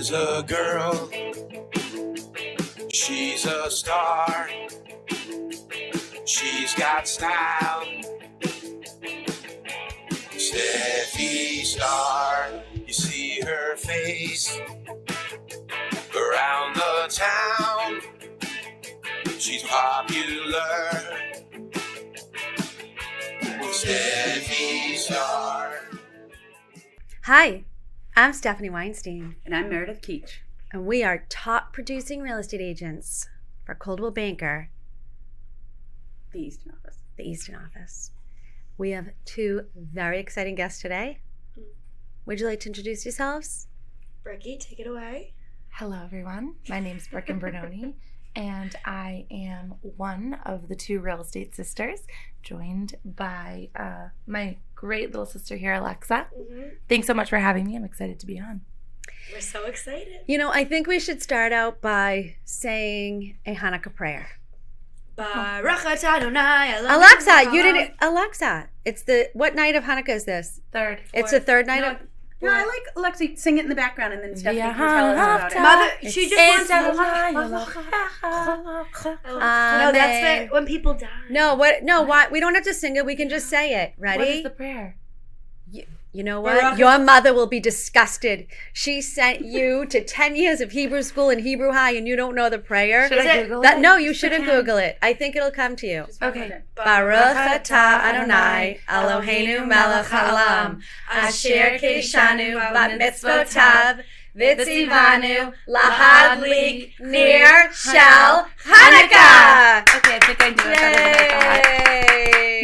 Here's a girl, she's a star. She's got style. Steffi Star, you see her face around the town. She's popular. Steffi Star. Hi, I'm Stephanie Weinstein. And I'm Meredith Keach. And we are top producing real estate agents for Coldwell Banker, The Eastern Office. the Eastern Office. We have two very exciting guests today. Would you like to introduce yourselves? Brookie, take it away. Hello, everyone. My name's Brooke Imbornone, and I am one of the two real estate sisters, joined by my great little sister here, Alexa. Mm-hmm. Thanks so much for having me. I'm excited to be on. We're so excited. You know, I think we should start out by saying a Hanukkah prayer. Baruch atah Adonai Eloheinu Alexa, you didn't. Alexa, it's the what night of Hanukkah is this? Third. It's the third night of. No, I like Alexa, sing it in the background and then Stephanie Yeah. can tell us about it. Mother, she just wants to. No, that's when people die. No, what? No, why? We don't have to sing it. We can just say it. Ready? What is the prayer? You know what? Your mother will be disgusted. She sent you to 10 years of Hebrew school and Hebrew high and you don't know the prayer? Should I Google it? No, you shouldn't Google it. I think it'll come to you. Okay. Baruch atah Adonai Eloheinu melech haolam asher keishanu b'mitzvotav v'tzivanu lahadlik ner shel Hanukkah. Okay, I think I knew it better than I thought.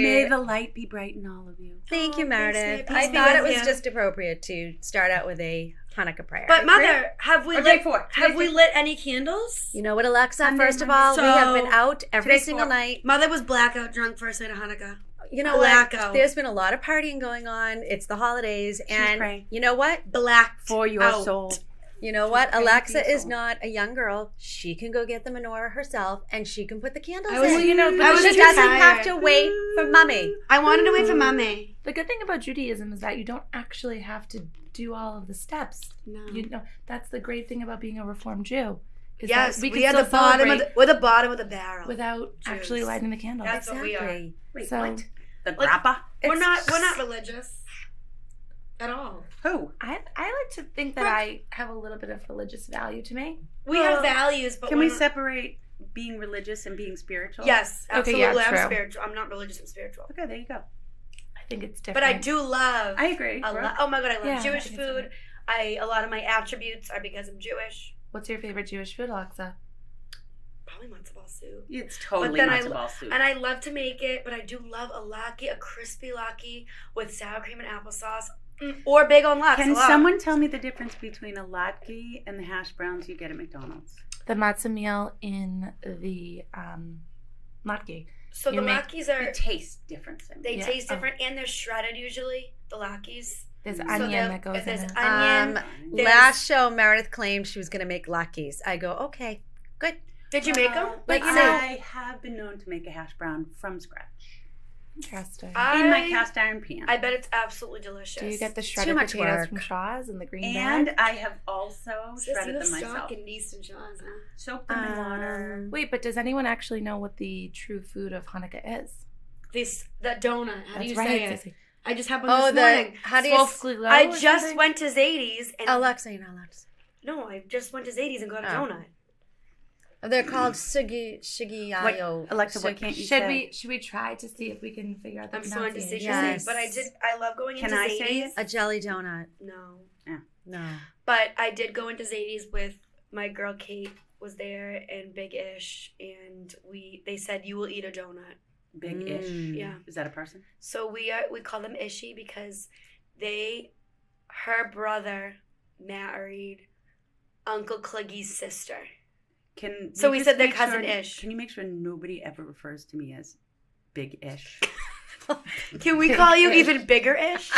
May the light be bright in all of you. Thank you, Meredith. Thanks, I thought it was you. just appropriate to start out with a Hanukkah prayer. But Mother, have we Day four. lit any candles? You know what, Alexa? Monday, First of Monday. all, we have So, been out every today's single four. night. Mother was blackout drunk first night of Hanukkah. You know what? Blackout. There's been a lot of partying going on. It's the holidays, and praying. you know what? Black For your out. soul. You know what? praying Alexa for your is soul. not a young girl. She can go get the menorah herself, and she can put the candles I was- in. well, you know, but I was she too doesn't tired. have to wait for Mummy. I wanted to wait for Mommy. The good thing about Judaism is that you don't actually have to do all of the steps. No. You know, that's the great thing about being a Reformed Jew. Is Yes, that we can are still the bottom of celebrate we're the bottom of the barrel. without Jews. actually lighting the candles. That's what we are. Exactly. Wait, So- what? The Like- grappa? We're not religious at all. Who? I like to think that I have a little bit of religious value to me. We have values, but Can we're we not- separate being religious and being spiritual? Yes, Okay, absolutely. yeah, I'm true. spiritual. I'm not religious. I'm spiritual. Okay, there you go. I think it's different. But I do love. I agree. a Brooke. lot. Oh my god, I love Yeah, I Jewish think it's food. A lot of my attributes are because I'm Jewish. What's your favorite Jewish food, Alexa? Probably matzo ball soup. It's totally then matzo ball soup. And I love to make it, but I do love a latke, a crispy latke with sour cream and applesauce, or bagel and lox. Can someone tell me the difference between a latke and the hash browns you get at McDonald's? The matzah meal in the latke. So you the make- latkes are It tastes different. they Yeah. taste different and they're shredded usually. The latkes. There's So onion there- that goes in there's it. onion. There's- Last show, Meredith claimed she was going to make latkes. I go, okay, good. Did you make them? Like, But you know- I have been known to make a hash brown from scratch Interesting. in my cast iron pan. I bet it's absolutely delicious. Do you get the too shredded much potatoes work. from Shaw's and the green and bag? I have also Sis, shredded you have them stock myself. in Easton Shaw's, huh? Soaked them in water. Wait, but does anyone actually know what the true food of Hanukkah is? The donut. How do you say it? Sissy. I just had one Oh, this morning. how do you... Swolf I or just something? went to Zadie's and Alexa, you're not allowed to say. no, I just went to Zadie's and got a Oh. donut. They're called shigiyayo. Alexa, what can't you Should say? we try to see if we can figure out the I'm so into pronunciation? Yes. but I love going Can into I Zadie's. say it? A jelly donut. No. No. But I did go into Zadie's with my girl Kate was there and Big Ish and they said you will eat a donut. Big ish. Yeah. Is that a person? So we call them Ishi because her brother married Uncle Cleggy's sister. So we just said they're make cousin sure- ish. Can you make sure nobody ever refers to me as Big Ish? Can we call you even bigger Ish?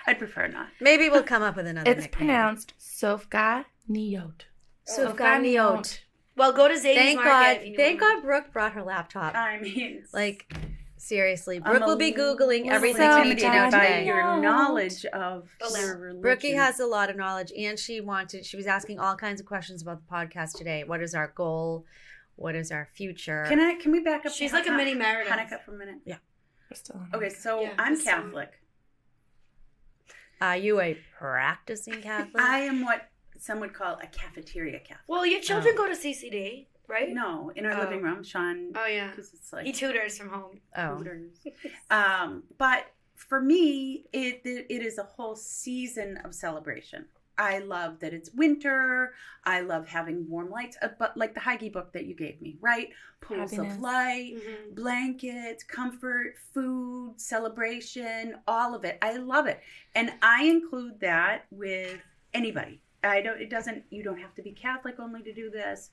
I'd prefer not. Maybe we'll come up with another It's nickname. pronounced Sofga Niot. Sufganiot. Well, go to Zadie's Thank Market. God. if you Thank want. God Brooke brought her laptop. I mean, Like, Seriously, I'm Brooke will be Googling little everything so we need to know intimidated by today. your knowledge of The your religion. Brookie has a lot of knowledge, and she was asking all kinds of questions about the podcast today. What is our goal? What is our future? Can we back up? She's to like a mini Meredith. Hanukkah for a minute. We're still on. Okay, so Yeah, I'm so- Catholic. Are you a practicing Catholic? I am what some would call a cafeteria Catholic. Well, your children go to CCD, right? No, in our Oh. living room, Sean. Oh yeah. Because it's like He tutors from home. Oh, Hooters. But for me, it is a whole season of celebration. I love that it's winter. I love having warm lights, but like the Heige book that you gave me, right? Pools Happiness. of light, Mhm. blankets, comfort, food, celebration, all of it. I love it. And I include that with anybody. You don't have to be Catholic only to do this.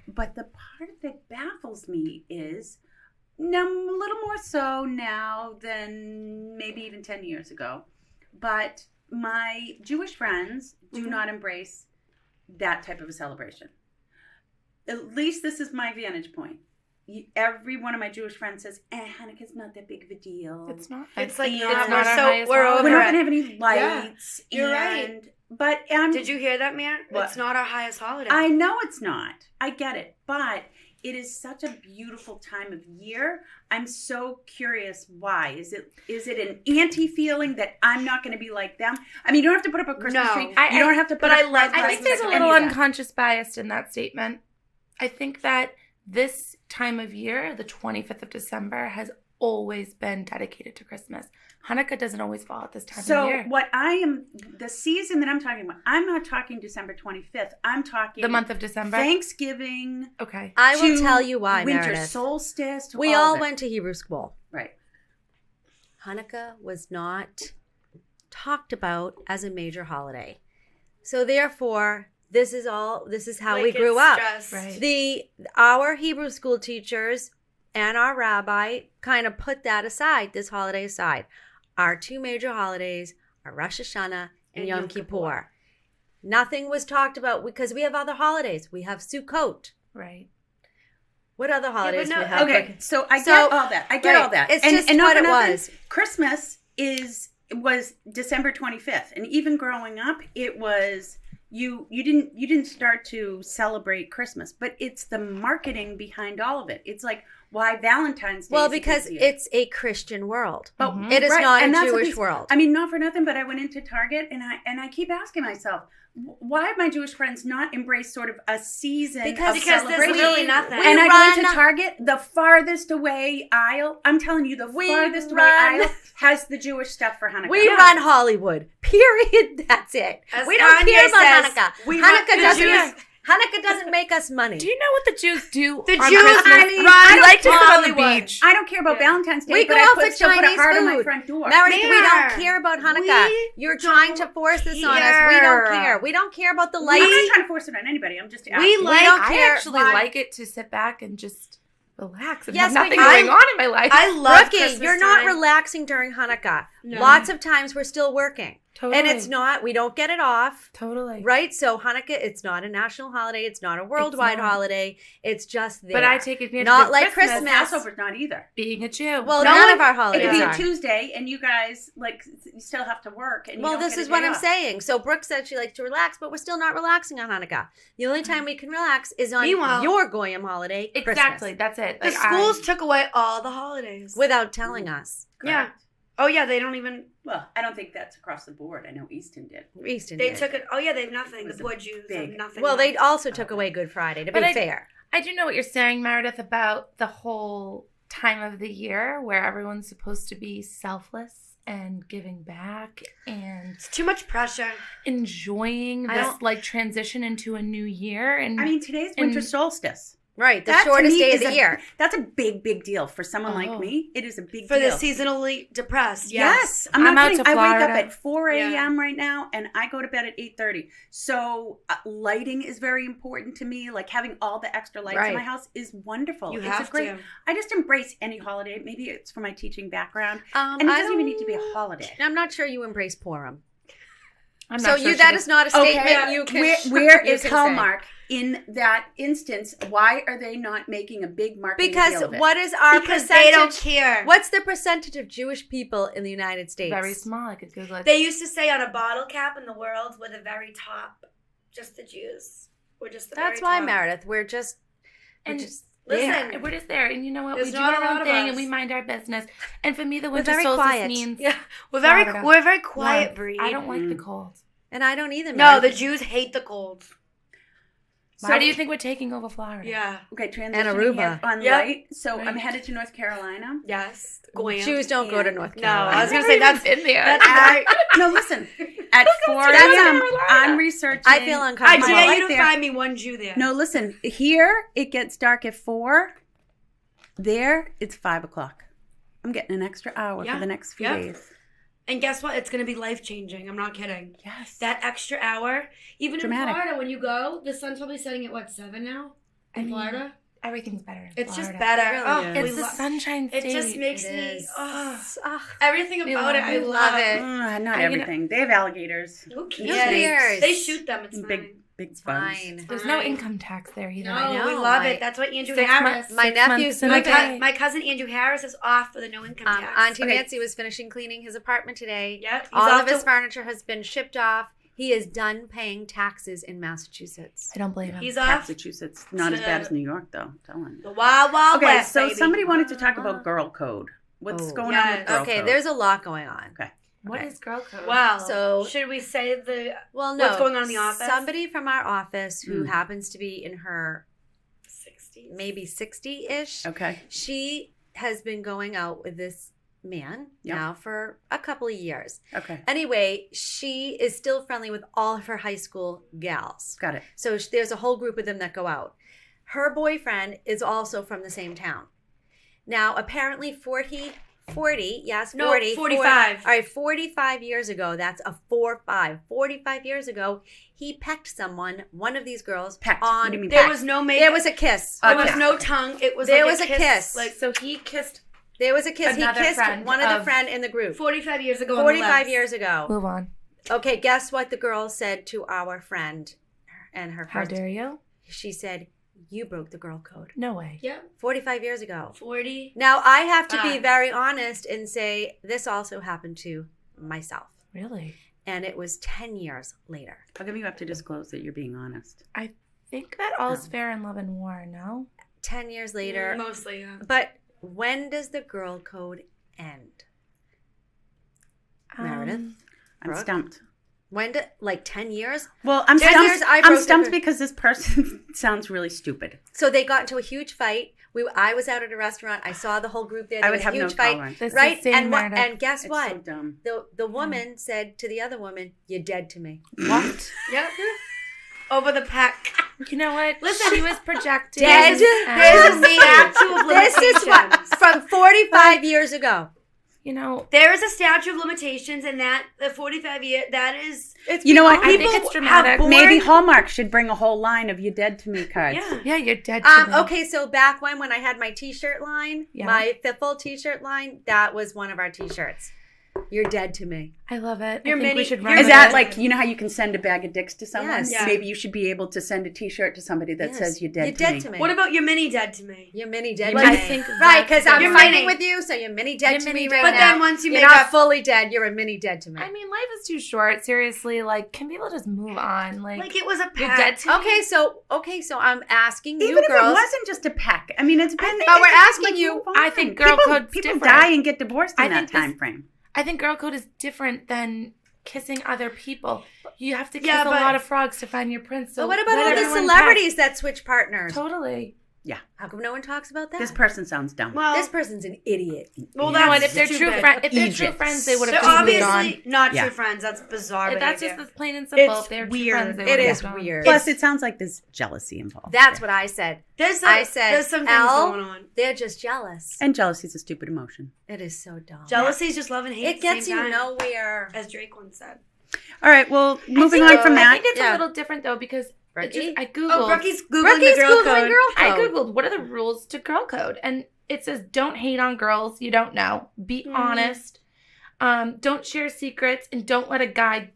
But the part that baffles me is now, a little more so now than maybe even 10 years ago. But my Jewish friends do not embrace that type of a celebration. At least this is my vantage point. Every one of my Jewish friends says, Hanukkah's not that big of a deal. It's not. It's like Yeah. we're It's not our so highest we're holiday. over We're not it. going to have any lights. You're right. But Did you hear that, Mare? What? It's not our highest holiday. I know it's not. I get it. But it is such a beautiful time of year. I'm so curious why. Is it an anti-feeling that I'm not going to be like them? I mean, you don't have to put up a Christmas No. tree. You don't have to put but up I love red I think lights there's a or little any of that. unconscious bias in that statement. I think that this time of year, the 25th of December, has always been dedicated to Christmas. Hanukkah doesn't always fall at this time of So year. the season that I'm talking about, I'm not talking December 25th. I'm talking The month of December? Thanksgiving. Okay. I will to tell you why, winter Meredith. solstice. To We all all of it. went to Hebrew school. Right. Hanukkah was not talked about as a major holiday. So therefore, this is how Like, we grew it's up. just- Right. Our Hebrew school teachers and our rabbi kind of put that aside, this holiday aside. Our two major holidays are Rosh Hashanah and Yom Kippur. Nothing was talked about because we have other holidays. We have Sukkot. Right. What other holidays no, we have? Okay, so I So- get all that. I get right. all that. It's just not what for it nothing, was. Christmas was December 25th, and even growing up, it was you didn't start to celebrate Christmas, but it's the marketing behind all of it. It's like why Valentine's Day. Well, is a big because deal. it's a Christian world. But- Mhm. It is right, not and a that's the Jewish piece. world. I mean, not for nothing, but I went into Target and I keep asking myself, why have my Jewish friends not embraced sort of a season Because of there's celebration? really nothing. We And I go into run- Target, the farthest away aisle, I'm telling you, the We farthest away run- aisle has the Jewish stuff for Hanukkah. We run Hollywood. Period. That's it. As We don't Kanye care about says, Hanukkah. we run- Hanukkah the doesn't. Jews- Hanukkah doesn't make us money. Do you know what the Jews do The on Jews Christmas? run I like to sit on the Hollywood. beach. I don't care about Yeah. Valentine's Day, We but go I out for still put a Chinese heart on my food. front door. Meredith, we don't There. care about Hanukkah. We You're trying to force this on us. We don't care. We don't care about the I'm lights. not trying to force it on anybody. I'm just asking. We like- don't I care. actually Why- like it to sit back and just relax and Yes, have nothing but going on in my life. I love Brookie, Christmas you're not time. relaxing during Hanukkah. No. Lots of times we're still working. Totally. And it's not, we don't get it off. Totally. Right? So Hanukkah, it's not a national holiday. It's not a worldwide not. holiday. It's just there. But I take advantage Not of like Christmas, Christmas. Passover's not either. being a Jew. Well, No none one- of our It holidays could be are. a Tuesday, and you guys you still have to work. And you Well, don't this get a is what day I'm off. saying. So Brooke said she likes to relax, but we're still not relaxing on Hanukkah. The only time we can relax is on Meanwhile- your Goyim holiday, exactly. Christmas, That's it. The schools took away all the holidays. without telling us. Yeah. Correct. Oh yeah, they don't even. Well, I don't think that's across the board. I know Easton did. Easton They did. took it. Oh yeah, they have nothing. It The was a poor Jews have big- nothing. Well, they left. also took away Good Friday, to But be fair. I do know what you're saying, Meredith, about the whole time of the year where everyone's supposed to be selfless and giving back and It's too much pressure. enjoying I this don't- like transition into a new year. And I mean, today's winter And- solstice. Right, the That, to shortest me, day of is the a- year. That's a big, big deal for someone Oh. like me. It is a big For deal. the seasonally depressed. Yes, I'm not out kidding. to I wake up Florida. at 4 Yeah. a.m. right now, and I go to bed at 8:30. So lighting is very important to me. Like having all the extra lights in Right. my house is wonderful. You It's have a great. to. I just embrace any holiday. Maybe it's for my teaching background, And and it doesn't even need to be a holiday. I'm not sure you embrace Purim. I'm So not sure that is not a statement Okay, you can. where you is can say. Hallmark in that instance? Why are they not making a big marketing Because deal of it? what is our Because percentage? they don't care. What's the percentage of Jewish people in the United States? Very small. I could Google it. They used to say on a bottle cap in the world, we're the very top. Just the Jews. We're just the That's very why, top. Meredith, we're just Listen, Yeah, we're just there, and you know what? There's We do not a our lot own of thing, us. and we mind our business. And for me, the We're winter very solstice quiet. means yeah, we're Florida. a very quiet warmth. breed. I don't like the cold. and I don't either. No, the Meredith. Jews hate the cold. Why do you think we're taking over Florida? Yeah. Okay, transitioning And Aruba. here on Yep. light. So I'm Right. headed to North Carolina. Yes. Jews don't go to North No, Carolina. I was gonna say that's in there. that's very. No, listen. At 4 That's a.m., Carolina. I'm researching. I feel I uncomfortable. dare right you to there. find me one Jew there. No, listen. Here, it gets dark at 4. There, it's 5 o'clock. I'm getting an extra hour Yeah. for the next few Yep. days. And guess what? It's gonna be life changing. I'm not kidding. Yes. That extra hour, even Dramatic. in Florida, when you go, the sun's probably setting at what 7 now in Florida. Everything's better. In It's just Florida. better. It Oh, really we It's the lo- sunshine It state. just makes It me. is. Oh, Ugh. everything We about love it. I it. love it. Not I everything. They have alligators. Who cares? Who cares? They shoot them. It's Big, fine. big It's bugs. fine. There's no Fine. income tax there either. No, I know, we love my- it. That's what Andrew 6 Harris. months. My 6 nephew's months in My a cou- day. My cousin Andrew Harris is off for the no income tax. Auntie Okay. Nancy was finishing cleaning his apartment today. Yep. He's All off of his to- furniture has been shipped off. He is done paying taxes in Massachusetts. I don't blame him. He's off Massachusetts. Not as bad to- as New York, though. I'm telling you. the wild, wild Okay, west, so baby. somebody wanted to talk about girl code. What's Oh. going on with Yes. girl Okay, code? there's a lot going on. Okay. What is girl code? Wow. So- should we say the Well, no. What's going on in the office? Somebody from our office who Mm. happens to be in her 60s? maybe 60-ish. Okay. She has been going out with this man Yep. now for a couple of years. Okay. Anyway, she is still friendly with all of her high school gals. Got it. So there's a whole group of them that go out. Her boyfriend is also from the same town. Now, apparently 40, yes, No, 40. 45. All right, 45 years ago, that's a 4-5. 45 years ago, he pecked someone, one of these girls, Pecked. on. What do you mean There pecked? was no makeup. There was a kiss. There was Okay. no tongue. It was There like was a kiss. Like So he kissed. There was a kiss. He Another kissed friend one of the of- friend in the group. 45 years ago. on the 45 left. years ago. Move on. Okay, guess what the girl said to our friend and her How first. dare you? She said, "You broke the girl code." No way. Yep. 45 years ago. 40. Now, I have to be Five. very honest and say this also happened to myself. Really? And it was 10 years later. How come you have to disclose that you're being honest? I think that all's fair in love and war, no? 10 years later. Mostly, yeah. But when does the girl code end? Meredith? I'm Brooke? stumped. When did, like 10 years? Well, I'm 10 stumped. years, I I'm broke the stumped gr- because this person sounds really stupid. So they got into a huge fight. I was out at a restaurant. I saw the whole group there. There I would was have a no huge fight. tolerance. This Right? is same And Meredith. and guess It's what? so dumb. The woman said to the other woman, "You're dead to me." What? Yep. Over the pack. You know what? Listen. She was projecting. Dead. There's a statute of This is what limitations. from 45 years ago. You know, There is a statute of limitations, and that the 45 year that is. It's You know what? I People think it's have dramatic. born- Maybe Hallmark should bring a whole line of "You dead to me" cards. Yeah. yeah, you're dead to me. Okay, so back when I had my T-shirt line, Yeah. my Fiffle T-shirt line, that was one of our T-shirts. You're dead to me. I love it. Your I think mini- we should your- run Is with that it. like, you know how you can send a bag of dicks to someone? Yes. Yeah. Maybe you should be able to send a T-shirt to somebody that Yes. says "You're dead, You're to, dead me. to me. What about your mini dead to me? You're mini dead Like, to I me. think Right, because that's I'm You're fighting mini. with you, so you're mini dead You're to mini me dead. right But now. then once you you're make not up, fully dead, you're a mini dead to me. I mean, life is too short. Seriously, like, can people just move on? like it was a you're pack. dead to me. Okay, so I'm asking Even you if girls. it wasn't just a peck. I mean, it's been. But we're it's asking you- move on. I think girl code's people different. die and get divorced in I that think this- time frame. I think girl code is different than kissing other people. You have to kiss Yeah, a but- lot of frogs to find your prince. So But what about let all the everyone celebrities that switch partners? peck. Totally. How come no one talks about that? This person sounds dumb. Well, This person's an idiot. well, You know what? that's If they're too true bad. friends, if they're true Egypt. friends, they would They're have just moved obviously on. not Yeah. true friends. That's bizarre. If that's behavior. just plain and simple. It's If they're weird. true friends, they It would have is moved on. weird. Plus, it sounds like there's jealousy involved. That's there. what I said. There's I said, there's some things Al, going on. They're just jealous. And jealousy is a stupid emotion. It is so dumb. Jealousy is just love and hate. It at the gets same you time, nowhere. as Drake once said. All right, well, moving I think on from I that. think it's Yeah. a little different though because it Brookie? just, I googled. Oh, Brookie's googling Brookie's the girl Googling code. girl I code. googled what are the rules to girl code, and it says don't hate on girls you don't know, be honest, don't share secrets, and don't let a guy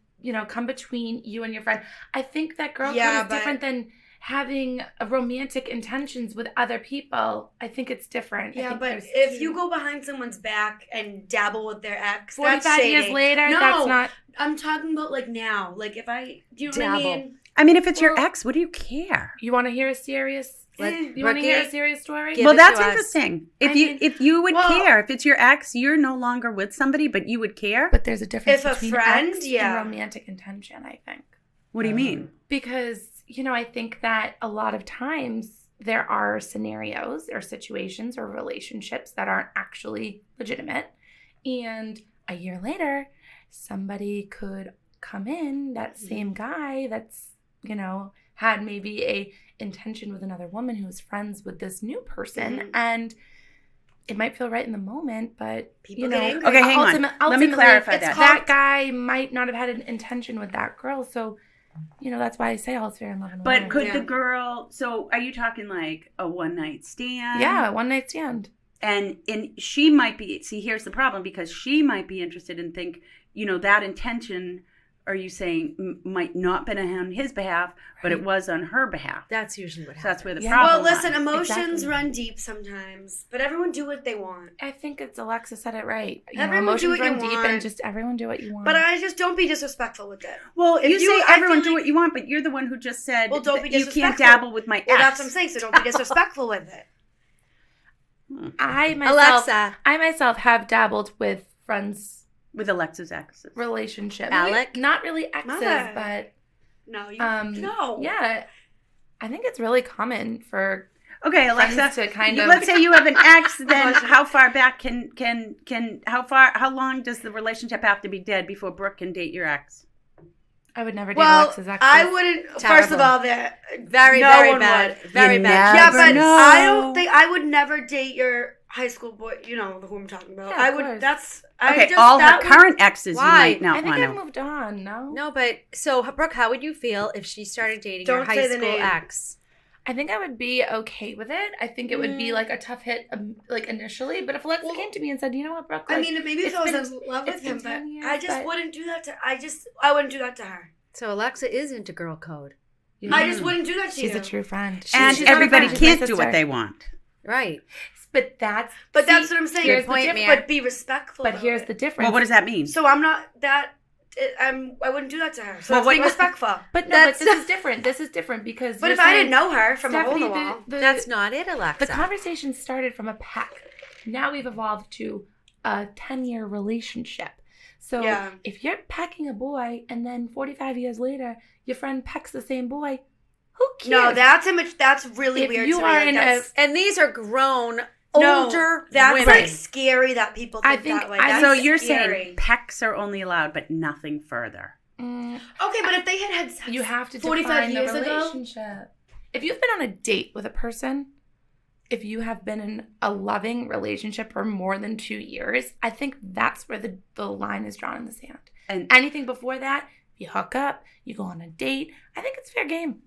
come between you and your friend. I think that girl code Yeah, is but- different than having romantic intentions with other people. I think it's different. I Yeah, think but there's- if you go behind someone's back and dabble with their ex, 45 that's shady. years later, No. that's not. I'm talking about like now. Like if I, do you know what I Dabble. mean? I mean, if it's your Well- ex, what do you care? You want to hear a serious? Let- You want to hear a Brookie, serious story? give Well, it that's to us. interesting. I mean, If you would well- care, if it's your ex, you're no longer with somebody, but you would care. But there's a difference If a between friend, ex yeah. and romantic intention, I think. What do you mean? Because, I think that a lot of times there are scenarios or situations or relationships that aren't actually legitimate. And a year later, somebody could come in, that same guy that's, had maybe a intention with another woman who's friends with this new person. Mhm. And it might feel right in the moment, but, People get angry. Okay, hang on. Let me ultimately, clarify it's that. that guy might not have had an intention with that girl. So, that's why I say all is fair in love and war. But could Yeah. the girl? So, are you talking like a one night stand? Yeah, one night stand. And she might be. See, here's the problem, because she might be interested and think, that intention. Are you saying might not been on his behalf, but it Right. was on her behalf? That's usually what So happens. that's where the Yeah. problem. Well, listen, lies. emotions Exactly. run deep sometimes, but everyone do what they want. I think it's Alexa said it right. Everyone do Emotions what you run deep want. and just everyone do what you want. But I just don't be disrespectful with it. Well, If you you- say I everyone feel do like- what you want, but you're the one who just said Well, don't be that you can't disrespectful. dabble with my ex. Well, that's what I'm saying. So don't be disrespectful with it. I myself have dabbled with friends' With Alexa's exes. relationship. Alec? Not really exes, Mother. but No, you no. no. Yeah. I think it's really common for Okay, Alexa. friends to kind of. Let's say you have an ex. Then Bless you. how far back how long does the relationship have to be dead before Brooke can date your ex? I would never date Well, Alexa's exes. I wouldn't. First Terrible. of all, that Very, no very one bad. would. Very You bad. Yeah, never but know. I don't think I would never date your high school boy. You know who I'm talking about. Yeah, I of would. course. That's Okay, I just, all her that would- current exes Why? you might I not think want I've to. moved on. No. No, but so Brooke, how would you feel if she started dating your Don't high say the school name. ex? I think I would be okay with it. I think it would be like a tough hit, like initially. But if Alexa Well, came to me and said, "You know what, Brooke? I like, mean, maybe if it's I was been- in love it's with him, been 10 years, but I just but- wouldn't do that to. I wouldn't do that to her. So Alexa is into girl code, you I know, just wouldn't do that to she's you. a true friend. And She's not a everybody friend, she's my can't do what sister. they want. right? But that's That's what I'm saying. here's Good point, the Mia. difference. But be respectful. But about here's it. the difference. Well, what does that mean? So I'm not that. I wouldn't do that to her. So Well, that's being what- respectful. But no, That's- but this is different. This is different because. But you're if I saying, didn't know her from a hole in the Stephanie, wall, That's not it, Alexa. the conversation started from a peck. Now we've evolved to a 10-year relationship. So Yeah. if you're pecking a boy and then 45 years later your friend pecks the same boy, who cares? no, that's image. That's really If weird you to me. are Like, in a- that's, And these are grown, no, older That's women. like scary that people I think, think- that way. I That's So think you're scary. saying pecks are only allowed, but nothing further. Okay, but if they had sex You have to 45 define years the ago, relationship. If you've been on a date with a person, if you have been in a loving relationship for more than 2 years, I think that's where the line is drawn in the sand. And Anything before that, you hook up, you go on a date, I think it's fair game.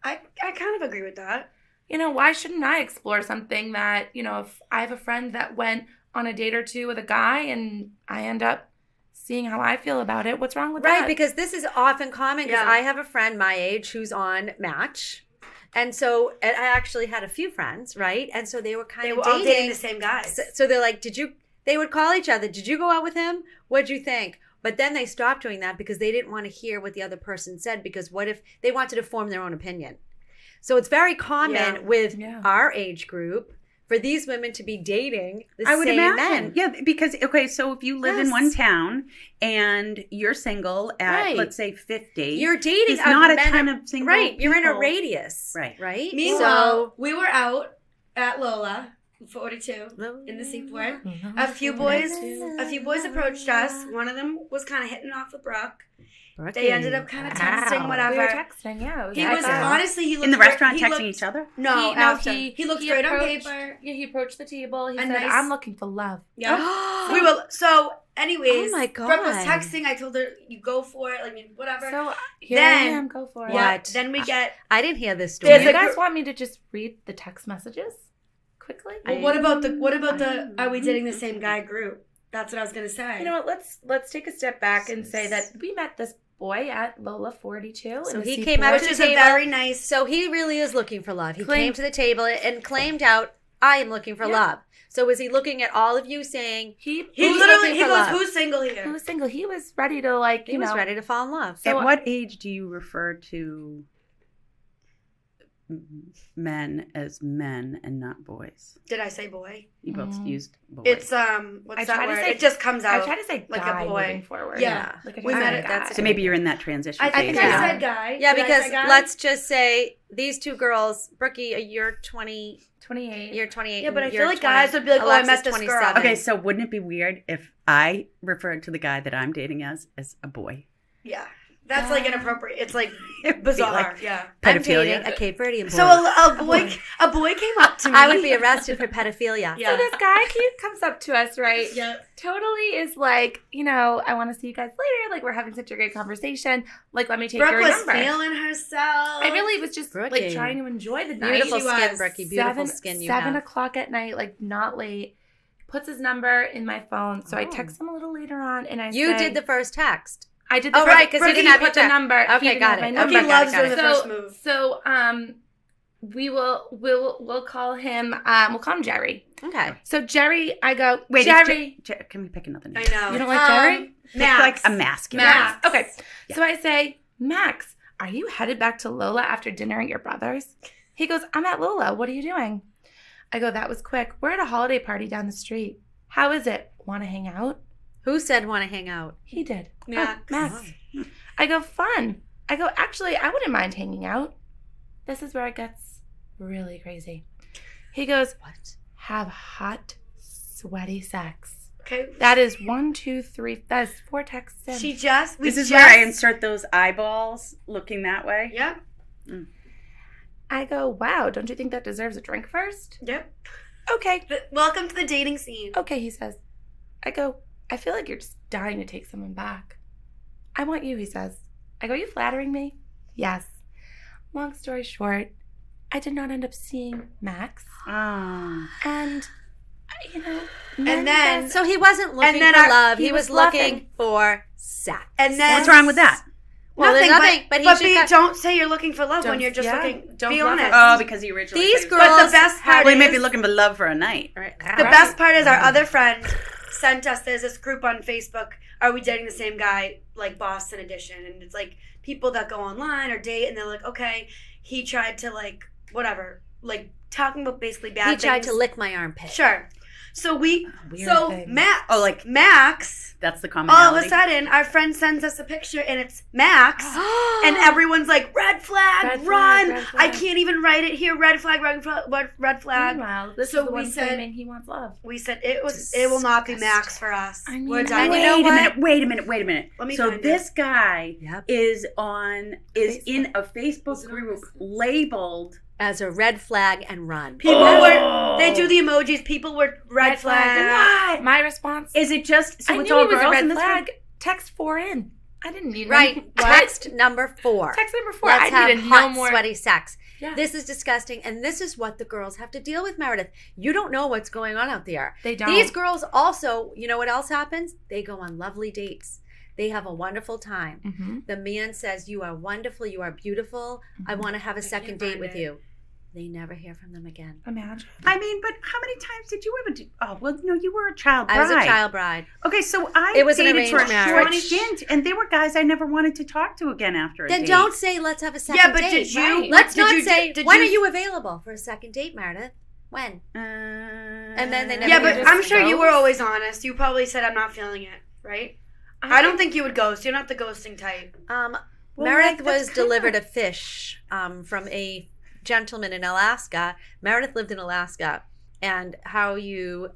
I kind of agree with that. Why shouldn't I explore something that, if I have a friend that went on a date or two with a guy and I end up seeing how I feel about it, what's wrong with Right, that? because this is often common because Yeah. I have a friend my age who's on Match. And so and I actually had a few friends, right? And so they were kind They of were all dating dating. the same guys. So they're like, they would call each other, did you go out with him? What'd you think? But then they stopped doing that because they didn't want to hear what the other person said, because what if they wanted to form their own opinion? So it's very common Yeah. with Yeah. our age group for these women to be dating the I would same imagine. men. Yeah, because, okay, so if you live in Yes. one town and you're single at, Right. let's say, 50. You're dating There's not a men ton of single right. You're in a people. radius. Right. Right. Meanwhile, we were out at Lola, 42, in the Seaport. A few boys approached us. One of them was kind of hitting off with Brooke. They ended up kind of texting, Wow. whatever. We were texting, yeah. He was Excellent. honestly, he looked In the great- restaurant he texting looked- each other? No, after. He looked great on approached- paper. Yeah, he approached the table. He A said, nice- I'm looking for love. Yeah. Oh. We were so. Anyways, Oh my Brooke was God. texting. I told her, "You go for it." Whatever. So here Then- I am, go for it. What? Then we get. I didn't hear this Do story. There's you a guys gr- want me to just read the text messages quickly? Well, what about the? Are we dating the same guy group? That's what I was gonna say. You know what? Let's take a step back and say that we met this boy at Lola 42. So in the he came out which to is the a table. very nice. So he really is looking for love. He Claim- came to the table and claimed out, I am looking for love. So was he looking at all of you saying, He Who's literally looking he for goes, love? "Who's single here?" was single. He was ready to like, he was ready to fall in love? So At what age do you refer to men as men and not boys? Did I say boy? You both used boys. It's what's I that try to word? say- It just comes I out. try to say like a guy boy. moving forward. Yeah. Like a We guy. met at that. so maybe you're in that transition I phase. think I now. said guy. Yeah, Did I because say guy? let's just say these two girls, Brookie, you're 20, 28. you're 28. Yeah, but I and feel you're like guys 20. would be like, "Oh, I Alexa's met this girl." 27. Okay, so wouldn't it be weird if I referred to the guy that I'm dating as a boy? Yeah, that's like inappropriate. It's like It would be bizarre. like Yeah. I'm dating pedophilia. a Cape Verdean boy. So a boy came up to me. I would be arrested for pedophilia. Yeah. So this guy comes up to us, right? Yeah. Totally is like, I want to see you guys later. Like, we're having such a great conversation. Like, let me take Brooke your was number. feeling herself. I really was just Brookie. like trying to enjoy the night. Beautiful She skin, was. Brookie. Beautiful skin you 7 have. o'clock at night, like not late. Puts his number in my phone. So I Oh. text him a little later on and I You say, did the first text. I did the Oh, first- right, 'cause he Brookie didn't have put your the text. number. He Okay, didn't got have it. my Okay, number. Brookie loves got doing it. the first move. So we'll call him Jerry. Okay. So Jerry, I go, Wait, Jerry. can we pick another name? I know. You don't like Jerry? Pick Max. like a masculine. Max. Okay. Yeah. So I say, Max, are you headed back to Lola after dinner at your brother's? He goes, I'm at Lola. What are you doing? I go, that was quick. We're at a holiday party down the street. How is it? Want to hang out? Who said want to hang out? He did. Max. Oh, Max. I go, fun. I go, actually, I wouldn't mind hanging out. This is where it gets really crazy. He goes, What? have hot, sweaty sex. Okay. That is 1, 2, 3. That is 4 texts in. This is where I insert those eyeballs looking that way. Yep. I go, wow, don't you think that deserves a drink first? Yep. Okay. Welcome to the dating scene. Okay, he says. I go, I feel like you're just dying to take someone back. I want you, he says. I go, are you flattering me? Yes. Long story short, I did not end up seeing Max. Ah. And, And then- So he wasn't looking then for our- love. he He was was looking bluffing. for sex. And then What's wrong with that? Well, there's nothing, but he should cut- don't say you're looking for love when Don't- you're just yeah, looking. don't Be bluff honest. it. Oh, because he originally These said he was- girls But the best part Well, he may be is, looking for love for a night. the best part is our other friend sent us, there's this group on Facebook, Are We Dating the Same Guy? Like Boston edition. And it's like people that go online or date and they're like, okay, he tried to like, whatever, like talking about basically bad He things. tried to lick my armpit. Sure. So Weird thing. Max. Oh, like- Max. That's the All commonality. of a sudden, our friend sends us a picture and it's Max. And everyone's like, red flag, Red flag, run. red flag. I can't even write it here. Red flag, red flag, red flag. Meanwhile, this So is the we one said- claiming he wants love. We said it will not be Max for us. I mean, We're I done. And with you it. know what? Wait a minute. Let me So find this guy Yep. is Facebook. in a Facebook group labeled As a red flag and run. People Oh. were, they do the emojis. People were red flag. What? My response. Is it just so I it's knew all he was a girls red in this flag. group? Text 4 in. I didn't need Right. any- Text number 4. Text number 4. Let's I have needed hot, no more. sweaty sex. Yeah. This is disgusting, and this is what the girls have to deal with, Meredith. You don't know what's going on out there. They don't. These girls also, you know what else happens? They go on lovely dates. They have a wonderful time. Mm-hmm. The man says, you are wonderful, you are beautiful. I want to have a second date find with it. you. They never hear from them again. Imagine. I mean, but how many times did you ever do? Oh, well, no, you were a child bride. I was a child bride. Okay, so I It was an dated for a arranged short marriage. stint, and there were guys I never wanted to talk to again after a Then date. don't say, let's have a second Yeah, but date. did you? Right. Let's did not you, say, did when you, are you available for a second date, Meredith? When? And then they never Yeah, You but just I'm sure you were ghost? always honest. You probably said I'm not feeling it, right? I don't think you would ghost. You're not the ghosting type. Well, Meredith like, that's was kinda- delivered a fish from a gentleman in Alaska. Meredith lived in Alaska. And how you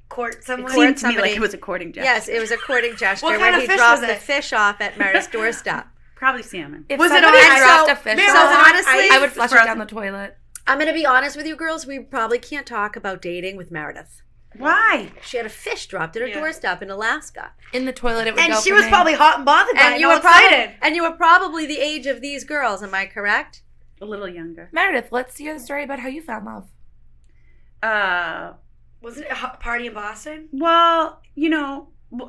Court someone. It seemed to me somebody- like it was a courting gesture. yes, it was a courting gesture What where kind he of fish dropped was the it? fish off at Meredith's doorstep. Probably salmon. If Was it somebody on- dropped so- a fish so off, honestly- I would flush it Frozen. down the toilet. I'm going to be honest with you girls. We probably can't talk about dating with Meredith. Why? She had a fish dropped at her Yeah. doorstep in Alaska. In the toilet, it would And go she for was me. probably hot and bothered by it. And you all were excited. probably the age of these girls, am I correct? A little younger. Meredith, let's hear the story about how you found love. Wasn't it a party in Boston? Well,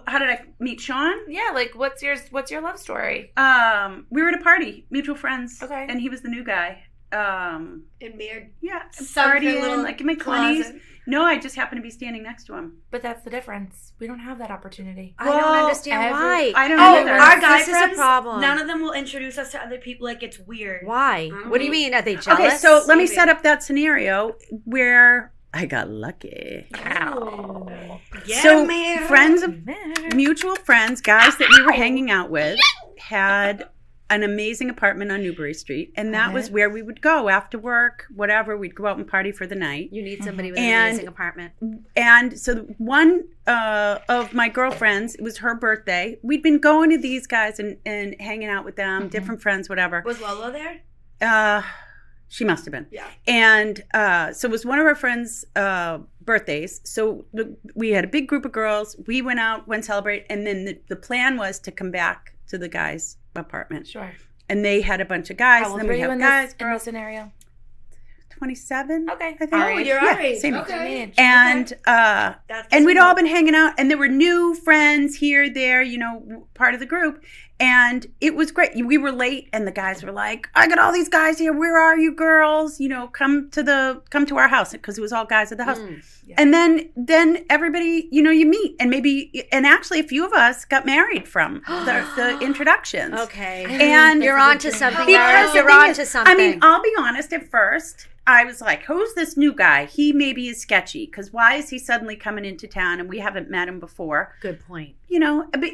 how did I meet Sean? Yeah, like what's your love story? We were at a party, mutual friends. Okay. And he was the new guy. In Beard. Yeah, Some partying, little like in my 20s. closet. No, I just happened to be standing next to him. But that's the difference. We don't have that opportunity. I don't Well, understand why. I don't Oh, either. our guy This is a friends, problem. none of them will introduce us to other people. Like, it's weird. Why? I don't What do you know. mean? Are they jealous? Okay, so let me Maybe. set up that scenario where I got lucky. Yeah, So man. friends of mutual friends, guys that we were hanging out with, had an amazing apartment on Newbury Street, and that was where we would go after work, whatever. We'd go out and party for the night. You need somebody with an And- amazing apartment. And so one of my girlfriends, it was her birthday. We'd been going to these guys and hanging out with them, different friends, whatever. Was Lolo there? She must have been. Yeah. And so it was one of our friends' birthdays. So we had a big group of girls. We went out, went celebrate, and then the plan was to come back to the guys' apartment. Sure. And they had a bunch of guys. How old and then were we you have in guys, this girls. scenario? 27. Okay. I think. Our Oh, age. you're our age. same age. Okay. And That's we'd all been hanging out, and there were new friends here, there, part of the group, and it was great. We were late, and the guys were like, "I got all these guys here. Where are you girls? Come to our house," because it was all guys at the house. Yeah. And then everybody, you meet, and actually a few of us got married from the introductions. Okay. And You're on to something. because Meredith. the You're thing on is, to something. I mean, I'll be honest. At first, I was like, "Who's this new guy? He maybe is sketchy. Because why is he suddenly coming into town and we haven't met him before?" Good point.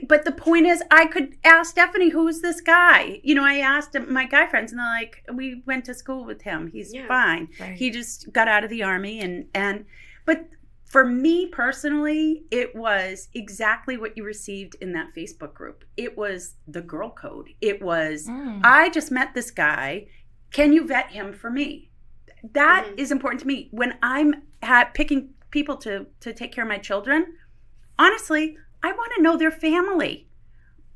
But the point is, I could ask Stephanie, "Who's this guy?" I asked my guy friends, and they're like, "We went to school with him. He's fine. Right. He just got out of the army." But for me personally, it was exactly what you received in that Facebook group. It was the girl code. It was, I just met this guy. Can you vet him for me? That is important to me. When I'm picking people to take care of my children, honestly, I want to know their family.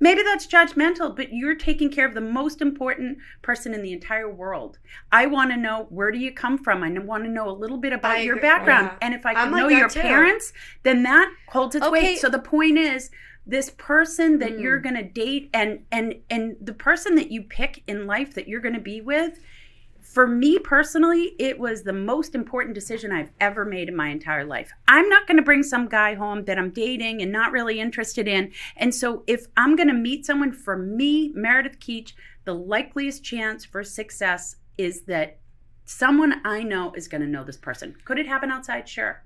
Maybe that's judgmental, but you're taking care of the most important person in the entire world. I want to know, where do you come from? I want to know a little bit about your background. Yeah. And if I I'm can like know that your too. parents, then that holds its Okay. weight. So the point is, this person that you're going to date and the person that you pick in life that you're going to be with, for me personally, it was the most important decision I've ever made in my entire life. I'm not going to bring some guy home that I'm dating and not really interested in. And so if I'm going to meet someone, for me, Meredith Keach, the likeliest chance for success is that someone I know is going to know this person. Could it happen outside? Sure.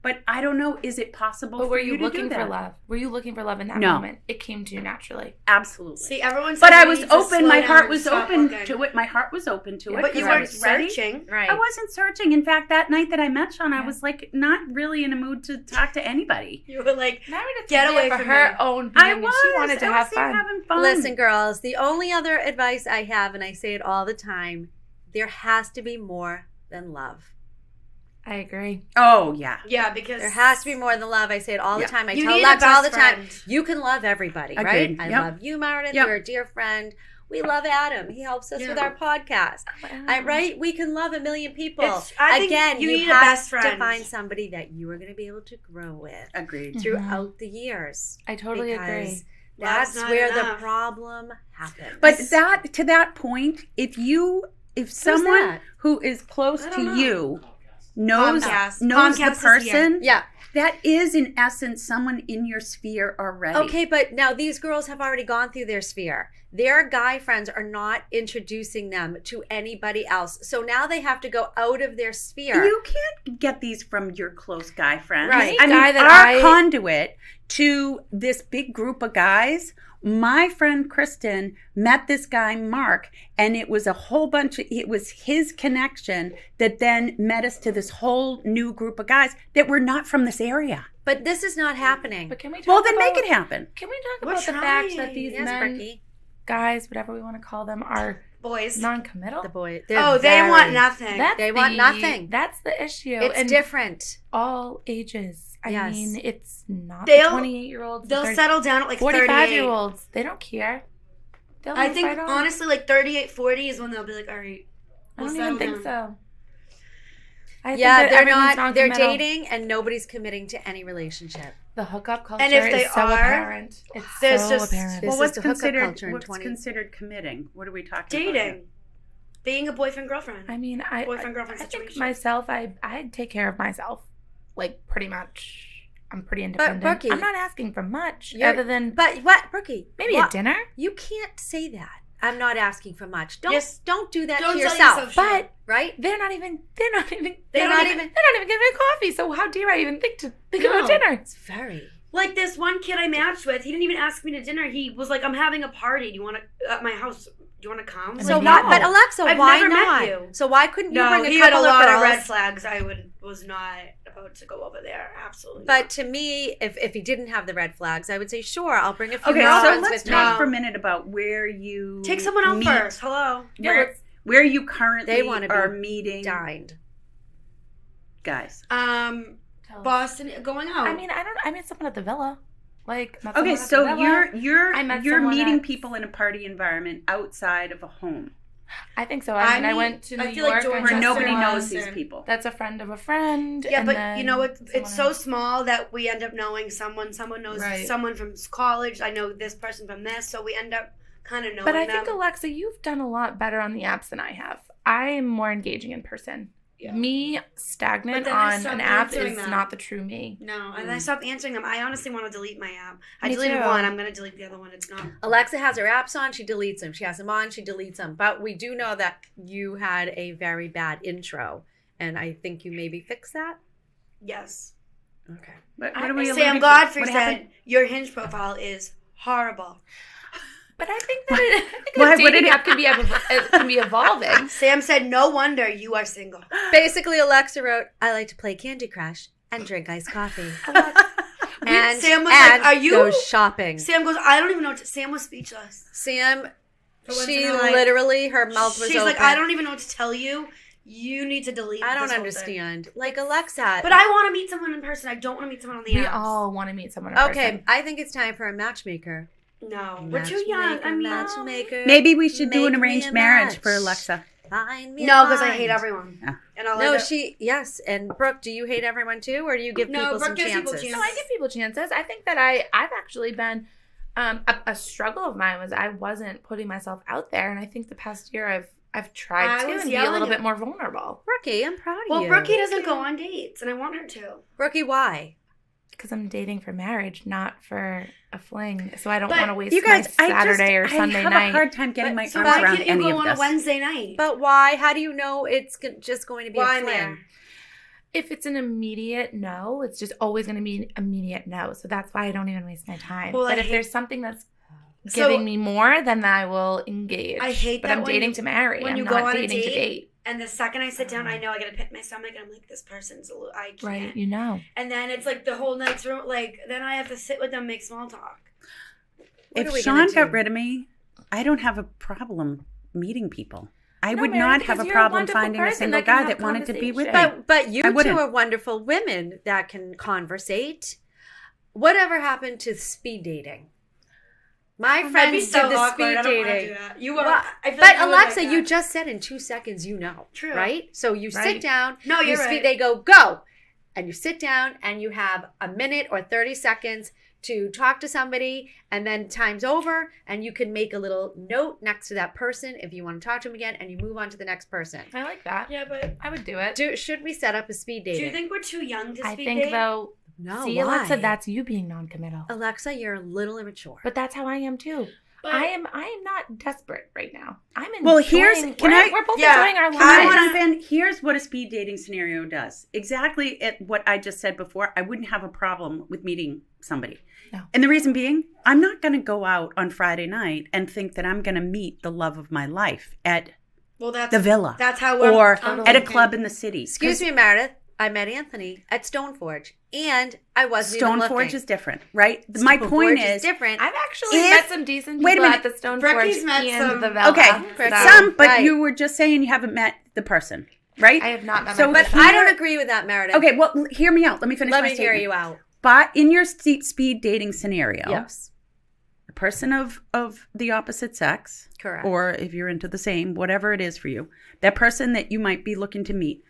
But I don't know. Is it possible But for were you you to looking do for that? love? Were you looking for love in that No. moment? It came to you naturally. Absolutely. See, everyone says But I we was need to open. slow My down heart and was stop open looking. to it. My heart was open to it. But you because I weren't was ready. searching. Right. I wasn't searching. In fact, that night that I met Sean, I was like not really in a mood to talk to anybody. You were like, Meredith Get was there away for from her me. own being. I and was. She wanted to I have was there fun. having fun. Listen, girls, the only other advice I have, and I say it all the time, there has to be more than love. I agree. Oh yeah. yeah, because There has to be more than love. I say it all the Yeah. time. I You tell need a Lex all the best time. friend. You can love everybody, right? Agreed. I Yep. love you, Meredith. Yep. You're a dear friend. We love Adam. He helps us with Yeah. our podcast. Right? We can love a million people. I think Again, you need a have best to friend. find somebody that you are going to be able to grow with Agreed. throughout the years. I totally Because agree. That's Love's not where enough. the problem happens. But to that point, if someone that? who is close I to don't know. you knows Comcast. the Comcast is here. person, yeah. that is in essence someone in your sphere already. Okay, but now these girls have already gone through their sphere. Their guy friends are not introducing them to anybody else. So now they have to go out of their sphere. You can't get these from your close guy friends. Right. I mean, Guy that our I- conduit to this big group of guys, my friend Kristen met this guy, Mark, and it was it was his connection that then met us to this whole new group of guys that were not from this area. But this is not happening. But can we talk Well, then about, make it happen. Can we talk We're about the fact that trying. these Yes, men, Bricky. guys, whatever we want to call them, are boys. non-committal? The boy. Oh, they want nothing. They want nothing. That's the issue. It's and different. all ages. I Yes. mean, it's not They'll- the 28-year-olds. They'll settle down at like 38. 45-year-olds. They don't care. They'll I move think right on. honestly, like 38, 40 is when they'll be like, all right. I we'll don't even settle think down. so. I think Yeah, that they're everyone's not. They're non-committal. dating, and nobody's committing to any relationship. The hookup culture And if they is so are, apparent. It's there's so just- apparent. This Well, is what's the hookup considered culture in what's 20 considered committing? What are we talking about? Dating. Being a boyfriend girlfriend. I mean, Boyfriend, girlfriend I think situation. myself, I take care of myself. Like, pretty much. I'm pretty independent. Brookie, I'm not asking for much you're- other than But what, Brookie? maybe what? a dinner. You can't say that. I'm not asking for much. Don't Yes. don't do that Don't to tell yourself. yourself shit. But Right? they're not even giving me coffee. So how dare I even think about dinner? It's very. Like this one kid I matched with, he didn't even ask me to dinner. He was like, "I'm having a party. Do you want to at my house? Do you want to come?" So like, why? no. But Alexa, I've why never met not? you. So why couldn't you No, bring he a had a couple lot of of girls? red flags. I was not about to go over there. Absolutely. But not. to me, if he didn't have the red flags, I would say sure. I'll bring a few Okay, so girlfriends let's with talk me. for a minute about where you take someone out meet, first. Hello. Where you currently They wanna be are meeting Dined. guys. Boston going out. I mean someone at the villa. Like, met Okay, someone at so the villa. you're met you're someone meeting at- people in a party environment outside of a home I think so. I went to New I feel like York George and where Just nobody someone knows else these or- people. that's a friend of a friend. Yeah, and but then you know what? someone It's so else. small that we end up knowing someone. Someone knows Right. someone from college. I know this person from this, so we end up kind of knowing But I them. think, Alexa, you've done a lot better on the apps than I have. I am more engaging in person. Yeah. Me stagnant But then I on stopped an app answering is them. not the true me. No, and I stopped answering them. I honestly want to delete my app. I Me deleted too. one. I'm going to delete the other one. It's not. Alexa has her apps on. She deletes them. She has them on. She deletes them. But we do know that you had a very bad intro, and I think you maybe fixed that. Yes. Okay. What I are we think Sam alluding to? Godfrey What said happened? your Hinge profile is horrible. But I think that Why- a what dating did it- app can be evolving. Sam said, "No wonder you are single." Basically, Alexa wrote, "I like to play Candy Crush and drink iced coffee." And Sam was like, "Are you?" go shopping. Sam goes, "I don't even know what to." Sam was speechless. Sam, For once she in her life. literally, her mouth was She's open. like, "I don't even know what to tell you. You need to delete." I don't this whole thing." understand. Like Alexa. But I want to meet someone in person. I don't want to meet someone on the We apps. all want to meet someone in Okay, person. I think it's time for a matchmaker. No, we're too young. I mean, matchmaker. Maybe we should do an Make me arranged a marriage match. for Alexa. Find me a no, because I hate mind. everyone. Yeah. And I'll No, end up- yes. And Brooke, do you hate everyone too, or do you give No, people Brooke some gives people chances? chances. No, I give people chances. I think that I've actually been a struggle of mine was I wasn't putting myself out there, and I think the past year I've tried I to was and be a yelling little at- bit more vulnerable Brookie, I'm proud of Well, you. Brookie doesn't go on dates, and I want her to. Brookie, why? because I'm dating for marriage, not for a fling. So I don't But want to waste You guys, my Saturday or I Sunday have night. a hard time getting my So arms why around can't you any go of on this. a Wednesday night? But why? How do you know it's just going to be Well, a I'm fling? there. If it's an immediate no, it's just always going to be an immediate no. So that's why I don't even waste my time. Well, I but if hate- there's something that's So- giving me more, then I will engage. I hate but that I'm when dating you- to marry. when I'm you not go on a dating to date, date. And the second I sit down, I know I gotta pit my stomach, and I'm like, this person's a little, I can't. Right, you know. And then it's like the whole night's room, like, then I have to sit with them, make small talk. What are If we Sean gonna got do? rid of me, I don't have a problem meeting people. I No, would Mary, not because have a you're a problem wonderful finding a person single that can guy have that wanted to be with me. conversation. But you I two wouldn't. are wonderful women that can conversate. Whatever happened to speed dating? My That'd friends be so did the awkward. speed I don't want to do dating. that. You Well, are, I feel but like you would Alexa, like you that. just said in 2 seconds you know. True. Right? So you sit Right. down. No, you you're speed, right. They go. And you sit down and you have a minute or 30 seconds to talk to somebody, and then time's over, and you can make a little note next to that person if you want to talk to them again, and you move on to the next person. I like that. Yeah, but I would do it. Should we set up a speed dating? do you think we're too young to I speed think date? though. No, See, why? Alexa, that's you being non-committal. Alexa, you're a little immature. But that's how I am too. But- I am not desperate right now. I'm enjoying. Well, here's- can I- we're both Yeah, enjoying our can Can I lives. jump in? Here's what a speed dating scenario does. Exactly what I just said before. I wouldn't have a problem with meeting somebody. No. And the reason being, I'm not going to go out on Friday night and think that I'm going to meet the love of my life at Well, that's the villa That's how we're or totally at a okay. club in the city. Excuse me, Meredith. I met Anthony at Stoneforge, and I wasn't even Stoneforge looking. is different, right? My point Stoneforge is, different. I've actually If- met some decent wait a people minute. at the Stoneforge Brookie's met and some- the Villa. okay, So- some, but Right. you were just saying you haven't met the person, right? I have not met So, my but person. I don't agree with that, Meredith. Okay, well, hear me out. Let me finish Let my me hear statement. you out. But in your speed dating scenario, Yes, a person of the opposite sex, correct. or if you're into the same, whatever it is for you, that person that you might be looking to meet,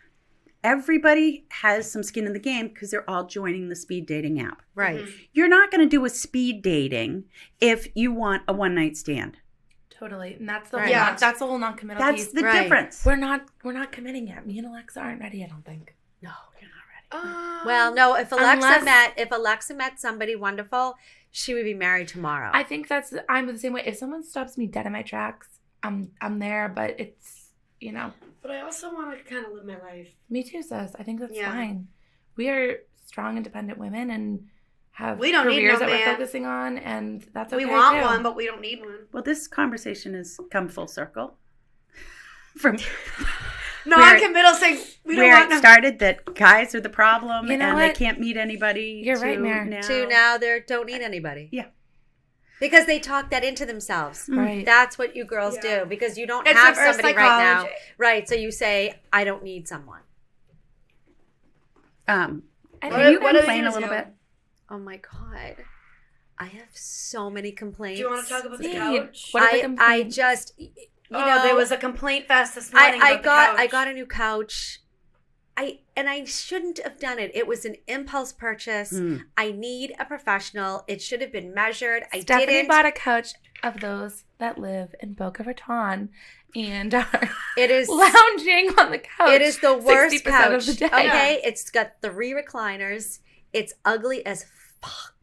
everybody has some skin in the game because they're all joining the speed dating app. Right. You're not going to do a speed dating if you want a one night stand. Totally. And that's the Right. whole, that's the whole non-committal That's piece. the Right. difference. We're not committing yet. Me and Alexa aren't ready, I don't think. No, you're not ready. Well, no, if Alexa Unless- met somebody wonderful, she would be married tomorrow. I think I'm the same way. If someone stops me dead in my tracks, I'm there, but it's, you know. But I also want to kind of live my life. Me too, sis. I think that's Yeah. fine. We are strong, independent women and have We don't need careers no that man. we're focusing on, and that's okay We want too. one, but we don't need one. Well, this conversation has come full circle. From Non-committal saying we don't where want it no. started that guys are the problem You know and they what? can't meet anybody. You're right, to Mare. now they don't need anybody. Yeah. Because they talk that into themselves. Right. That's what you girls Yeah. do because you don't It's have reverse somebody right now. psychology. Right. So you say, I don't need someone. I Can think you what are they complain a gonna little do? bit? Oh my God. I have so many complaints. Do you want to talk about the Steve, couch? what are the I complaints? just, you know, there was a complaint fest this morning. I about the couch. got a new couch. I shouldn't have done it. It was an impulse purchase. Mm. I need a professional. It should have been measured. I Stephanie didn't. bought a couch of those that live in Boca Raton and are It is lounging on the couch. It is the worst 60% couch. of the day. Okay, it's got 3 recliners. It's ugly as fuck.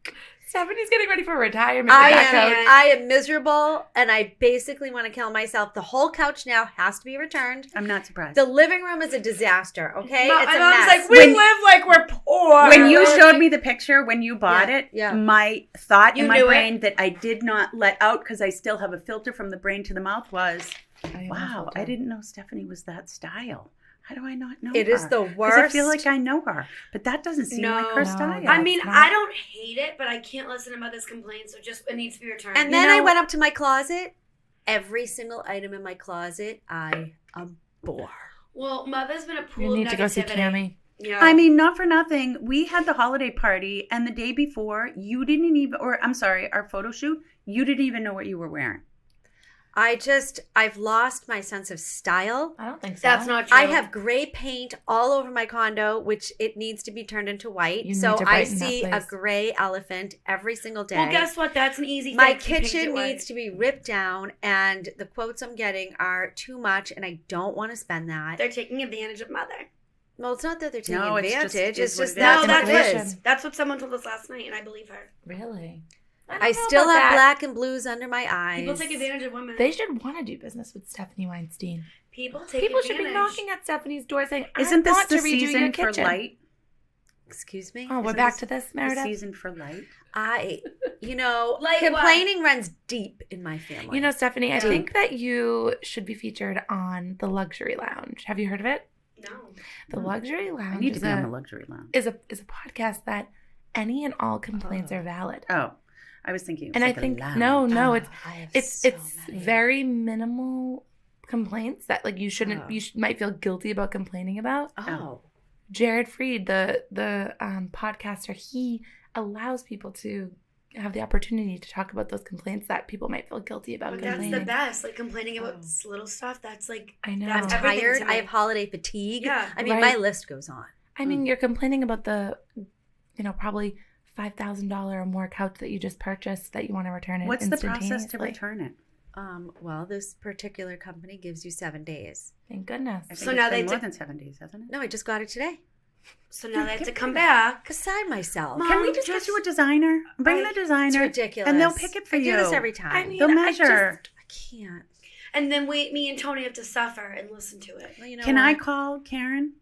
Stephanie getting ready for retirement. I with that couch. am, I am miserable, and I basically want to kill myself. The whole couch now has to be returned. I'm not surprised. The living room is a disaster. Okay, My it's a mom's mess. like, we live like we're poor. When you showed me the picture when you bought it, yeah. my thought You in my knew it. brain that I did not let out because I still have a filter from the brain to the mouth was, wow, I didn't know Stephanie was that style. How do I not know It her? is the 'Cause worst. I feel like I know her, but that doesn't seem like her No. style. Yeah. I mean, It's not- I don't hate it, but I can't listen to mother's complaints, so just it needs to be returned. And then I went up to my closet. Every single item in my closet, I abhor. well, mother's been a pool You of need to go see negativity. Tammy. Yeah. I mean, not for nothing. We had the holiday party, and the day before, you didn't even, or I'm sorry, our photo shoot, you didn't even know what you were wearing. I've lost my sense of style. I don't think so. that's not true. I have gray paint all over my condo, which it needs to be turned into white. You So need to I brighten that see a place. gray elephant every single day. Well, guess what? That's an easy My fix. You paint kitchen it white. needs to be ripped down, and the quotes I'm getting are too much, and I don't want to spend that. They're taking advantage of mother. Well, it's not that they're taking No, it's just- advantage. it's It's what just it that's is. No, what that's it what is. that's what someone told us last night, and I believe her. Really? I still have black and blues under my eyes. People take advantage of women. They should want to do business with Stephanie Weinstein. People take People advantage. should be knocking at Stephanie's door saying, Isn't I this want the to redo your season for kitchen. light? Excuse me. Oh, we're Isn't back this to this, The Meredith. season for light? Like complaining runs deep in my family. You know, Stephanie, I Yeah. think that you should be featured on the Luxury Lounge. Have you heard of it? No. The Luxury Lounge I need to is be on a the luxury lounge. is a podcast that any and all complaints are valid. Oh, I was thinking. It was And I like a think lounge. no, I have it's so many. very minimal complaints that like you shouldn't Oh. might feel guilty about complaining about. Oh. Jared Freed, the podcaster, he allows people to have the opportunity to talk about those complaints that people might feel guilty about But that's complaining. the best. Like complaining about little stuff. That's like I know. I'm That's everything tired. to me. I have holiday fatigue. Yeah. I mean, Right. my list goes on. I mean, you're complaining about the, probably $5,000 or more couch that you just purchased that you want to return it What's the process to instantaneously. return it? Well, this particular company gives you 7 days. Thank goodness. I think So it's now been they more t- than 7 days, hasn't it? No, I just got it today. so now they have to come back. Beside myself. Mom, Can we just get you a designer? Bring in a It's designer, ridiculous. and they'll pick it for I you. do this every time. I mean, They'll I measure. I can't. And then me and Tony have to suffer and listen to it. Well, you know Can I what? call Karen,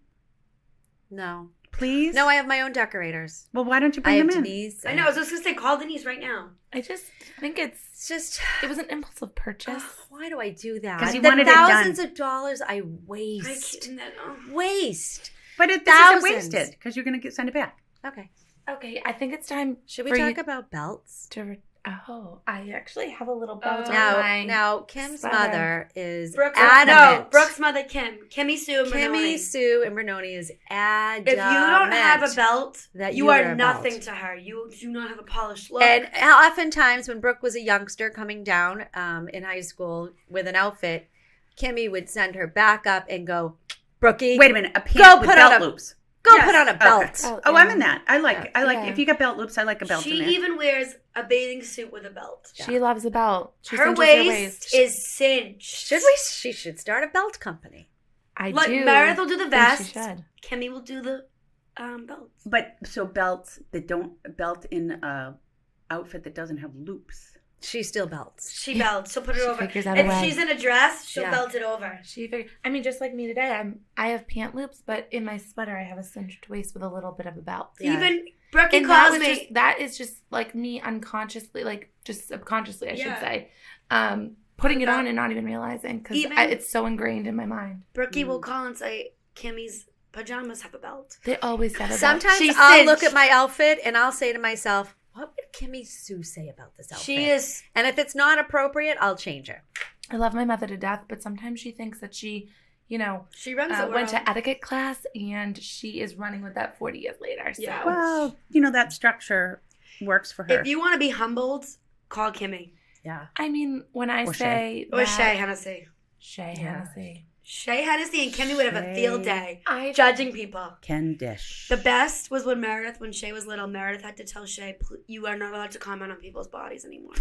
No. please? No, I have my own decorators. Well, why don't you I bring have them in? Denise. I know. I was just gonna say, call Denise right now. I just think It's just. it was an impulsive purchase. Why do I do that? 'Cause you The wanted it done. thousands of dollars I I waste. can't. Waste. But this isn't Thousands. wasted because you're going to send it back. Okay. Okay, I think it's time Should we for talk you about belts? to. I actually have a little belt on Now, my. now, Kim's sweater. mother is Brooke's adamant. Brooke's mother, Kimmy Sue, and Kimmy Renoni. Sue and Bernoni is adamant. If you don't have a belt, that you you are wear a nothing belt. to her. You do not have a polished look. And oftentimes, when Brooke was a youngster coming down in high school with an outfit, Kimmy would send her back up and go, Brookie. Wait a minute. A pant Go with put belt on a- loops. Go Yes. put on a belt. Okay. Oh, I'm in that. I like Yeah. if you got belt loops, I like a belt She in there. even wears a bathing suit with a belt. She loves a belt. She Her cinches waist is cinched. She should start a belt company. I Like do. Meredith will do the think vest. She should. Kimmy will do the belts. But so belts that don't belt in a outfit that doesn't have loops. She still belts. She belts. She'll put it She over. figures out a If way. she's in a dress, she'll Yeah. belt it over. I mean, just like me today, I have pant loops, but in my sweater I have a cinched waist with a little bit of a belt. Yeah. Even Brookie And that calls was me. that is just like me unconsciously, like just subconsciously, I should Yeah. say, putting it on and not even realizing because Even- it's so ingrained in my mind. Brookie will call and say, Kimmy's pajamas have a belt. They always have a belt. Sometimes She's I'll cinched. look at my outfit and I'll say to myself, what would Kimmy Sue say about this outfit? She is. And if it's not appropriate, I'll change it. I love my mother to death, but sometimes she thinks that she, She runs the world. went to etiquette class and she is running with that 40 years later. So. Yeah. Well, that structure works for her. If you want to be humbled, call Kimmy. Yeah. I mean, when I Or say Or Shay Hennessy. Shay Yeah. Hennessy. Shay Hennessy and Kimmy would have a field day judging people. Ken Dish. The best was when Shay was little, Meredith had to tell Shay, you are not allowed to comment on people's bodies anymore.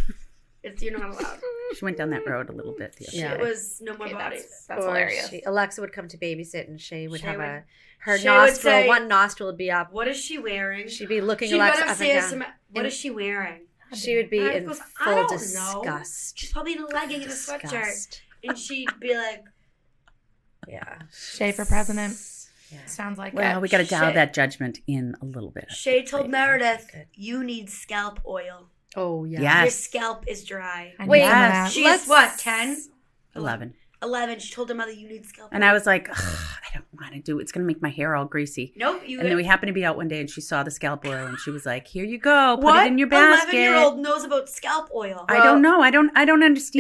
You're not allowed. She went down that road a little bit the other Yeah. It was no more Okay, bodies. That's Or hilarious. Alexa would come to babysit and Shay would Shay have would- her Shay would nostril, say- one nostril would be up. What is she wearing? She'd be looking She'd run Alexa up upstairs and to down. what is she wearing? She would be And I in goes, I full don't know. disgust. She's probably in a legging and a sweatshirt. Disgust. And she'd be like, Yeah. Shay for president. Yeah. Sounds like Well, it. we got to dial Shay- that judgment in a little bit. Shay told Good. Meredith, Good. you need scalp oil. Oh, yeah. Yeah. Your Yes. scalp is dry. I need Wait, some of yes. that. She's Let's- what, 10? 11. 11. She told her mother, you need scalp oil. And I was like, "Ugh, I don't want to do it. It's going to make my hair all greasy. Nope. And then we happened to be out one day and she saw the scalp oil and she was like, here you go. Put it in your basket. 11-year-old knows about scalp oil? I don't know. I don't It's the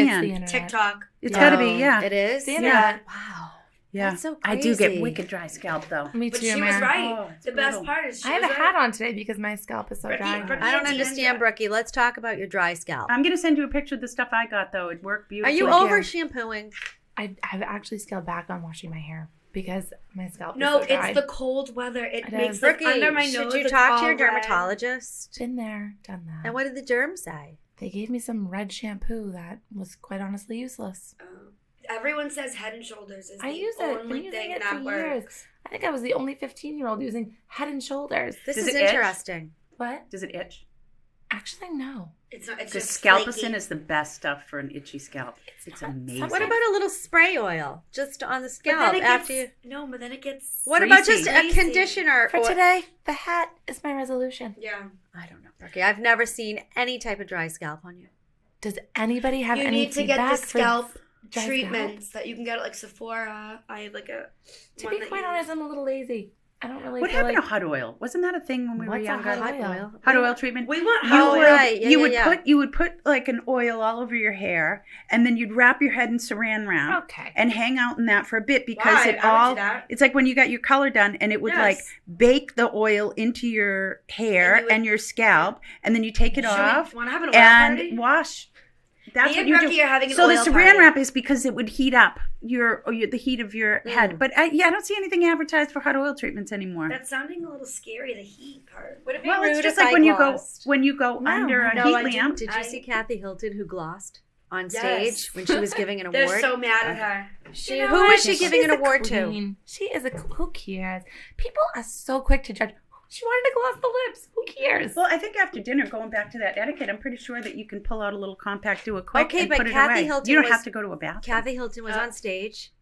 understand. internet. TikTok. It's got to be, Oh, yeah. It is? The Yeah. internet. Wow. Yeah. That's so I do get crazy. wicked dry scalp though. Me But too, she was man. right. Oh, it's the best brutal. part is she I have was a right. hat on today because my scalp is so Brookie- dry. Brookie- I don't Yeah. understand, Brookie. Let's talk about your dry scalp. I'm going to send you a picture of the stuff I got though. It worked Are beautifully. you Thank over you. shampooing? I've actually scaled back on washing my hair because my scalp No, is so dry. it's the cold weather. It It makes is. like Brookie, under my should nose. you it's talk to your all red. dermatologist? Been there, done that. And what did the derm say? They gave me some red shampoo that was quite honestly useless. Everyone says Head and Shoulders is I the use it. Been only using thing it that for works. years. I think I was the only 15-year-old using Head and Shoulders. This Does is it itch? interesting. What? Does it itch? Actually, no. It's not. It's Because just Scalpicin flaky. is the best stuff for an itchy scalp. It's not. amazing. What about a little spray oil just on the But scalp then it after gets, you? no, but then it gets. What about greasy? just a Greasy. conditioner? For or- today, the hat is my resolution. Yeah. I don't know, Brookie. I've never seen any type of dry scalp on you. Does anybody have You any need to get the feedback for scalp dry scalp? treatments that you can get at like Sephora. I have like a. To one be that quite you- honest, I'm a little lazy. I don't really What feel happened like... to hot oil? Wasn't that a thing when we were What's a younger? hot oil? Hot oil treatment. We want You hot Oh, would, oil. right. Yeah, you yeah, would yeah. put like an oil all over your hair, and then you'd wrap your head in Saran wrap Okay. and hang out in that for a bit because Why? it I would all. do that. It's like when you got your color done, and it would like Yes. bake the oil into your hair And you would- and your scalp, and then you take it Should off we want to have an oil and party? wash. That's Me what and you Brookie do. are having an So the oil Saran party. wrap is because it would heat up the heat of your head. But I don't see anything advertised for hot oil treatments anymore. That's sounding a little scary. The heat part. Would it be Well, rude it's just if like I when glossed? you go under a no, heat I lamp. Did you see Kathy Hilton who glossed on Yes. stage when she was giving an They're award? so mad at her. She, You know who what? was she giving She's an a award to? queen. She is who cares? People are so quick to judge. She wanted to gloss the lips. Who cares? Well, I think after dinner, going back to that etiquette, I'm pretty sure that you can pull out a little compact, do it quick, Okay, and but put it Kathy away. Hilton you don't was- have to go to a bathroom. Kathy Hilton was on stage.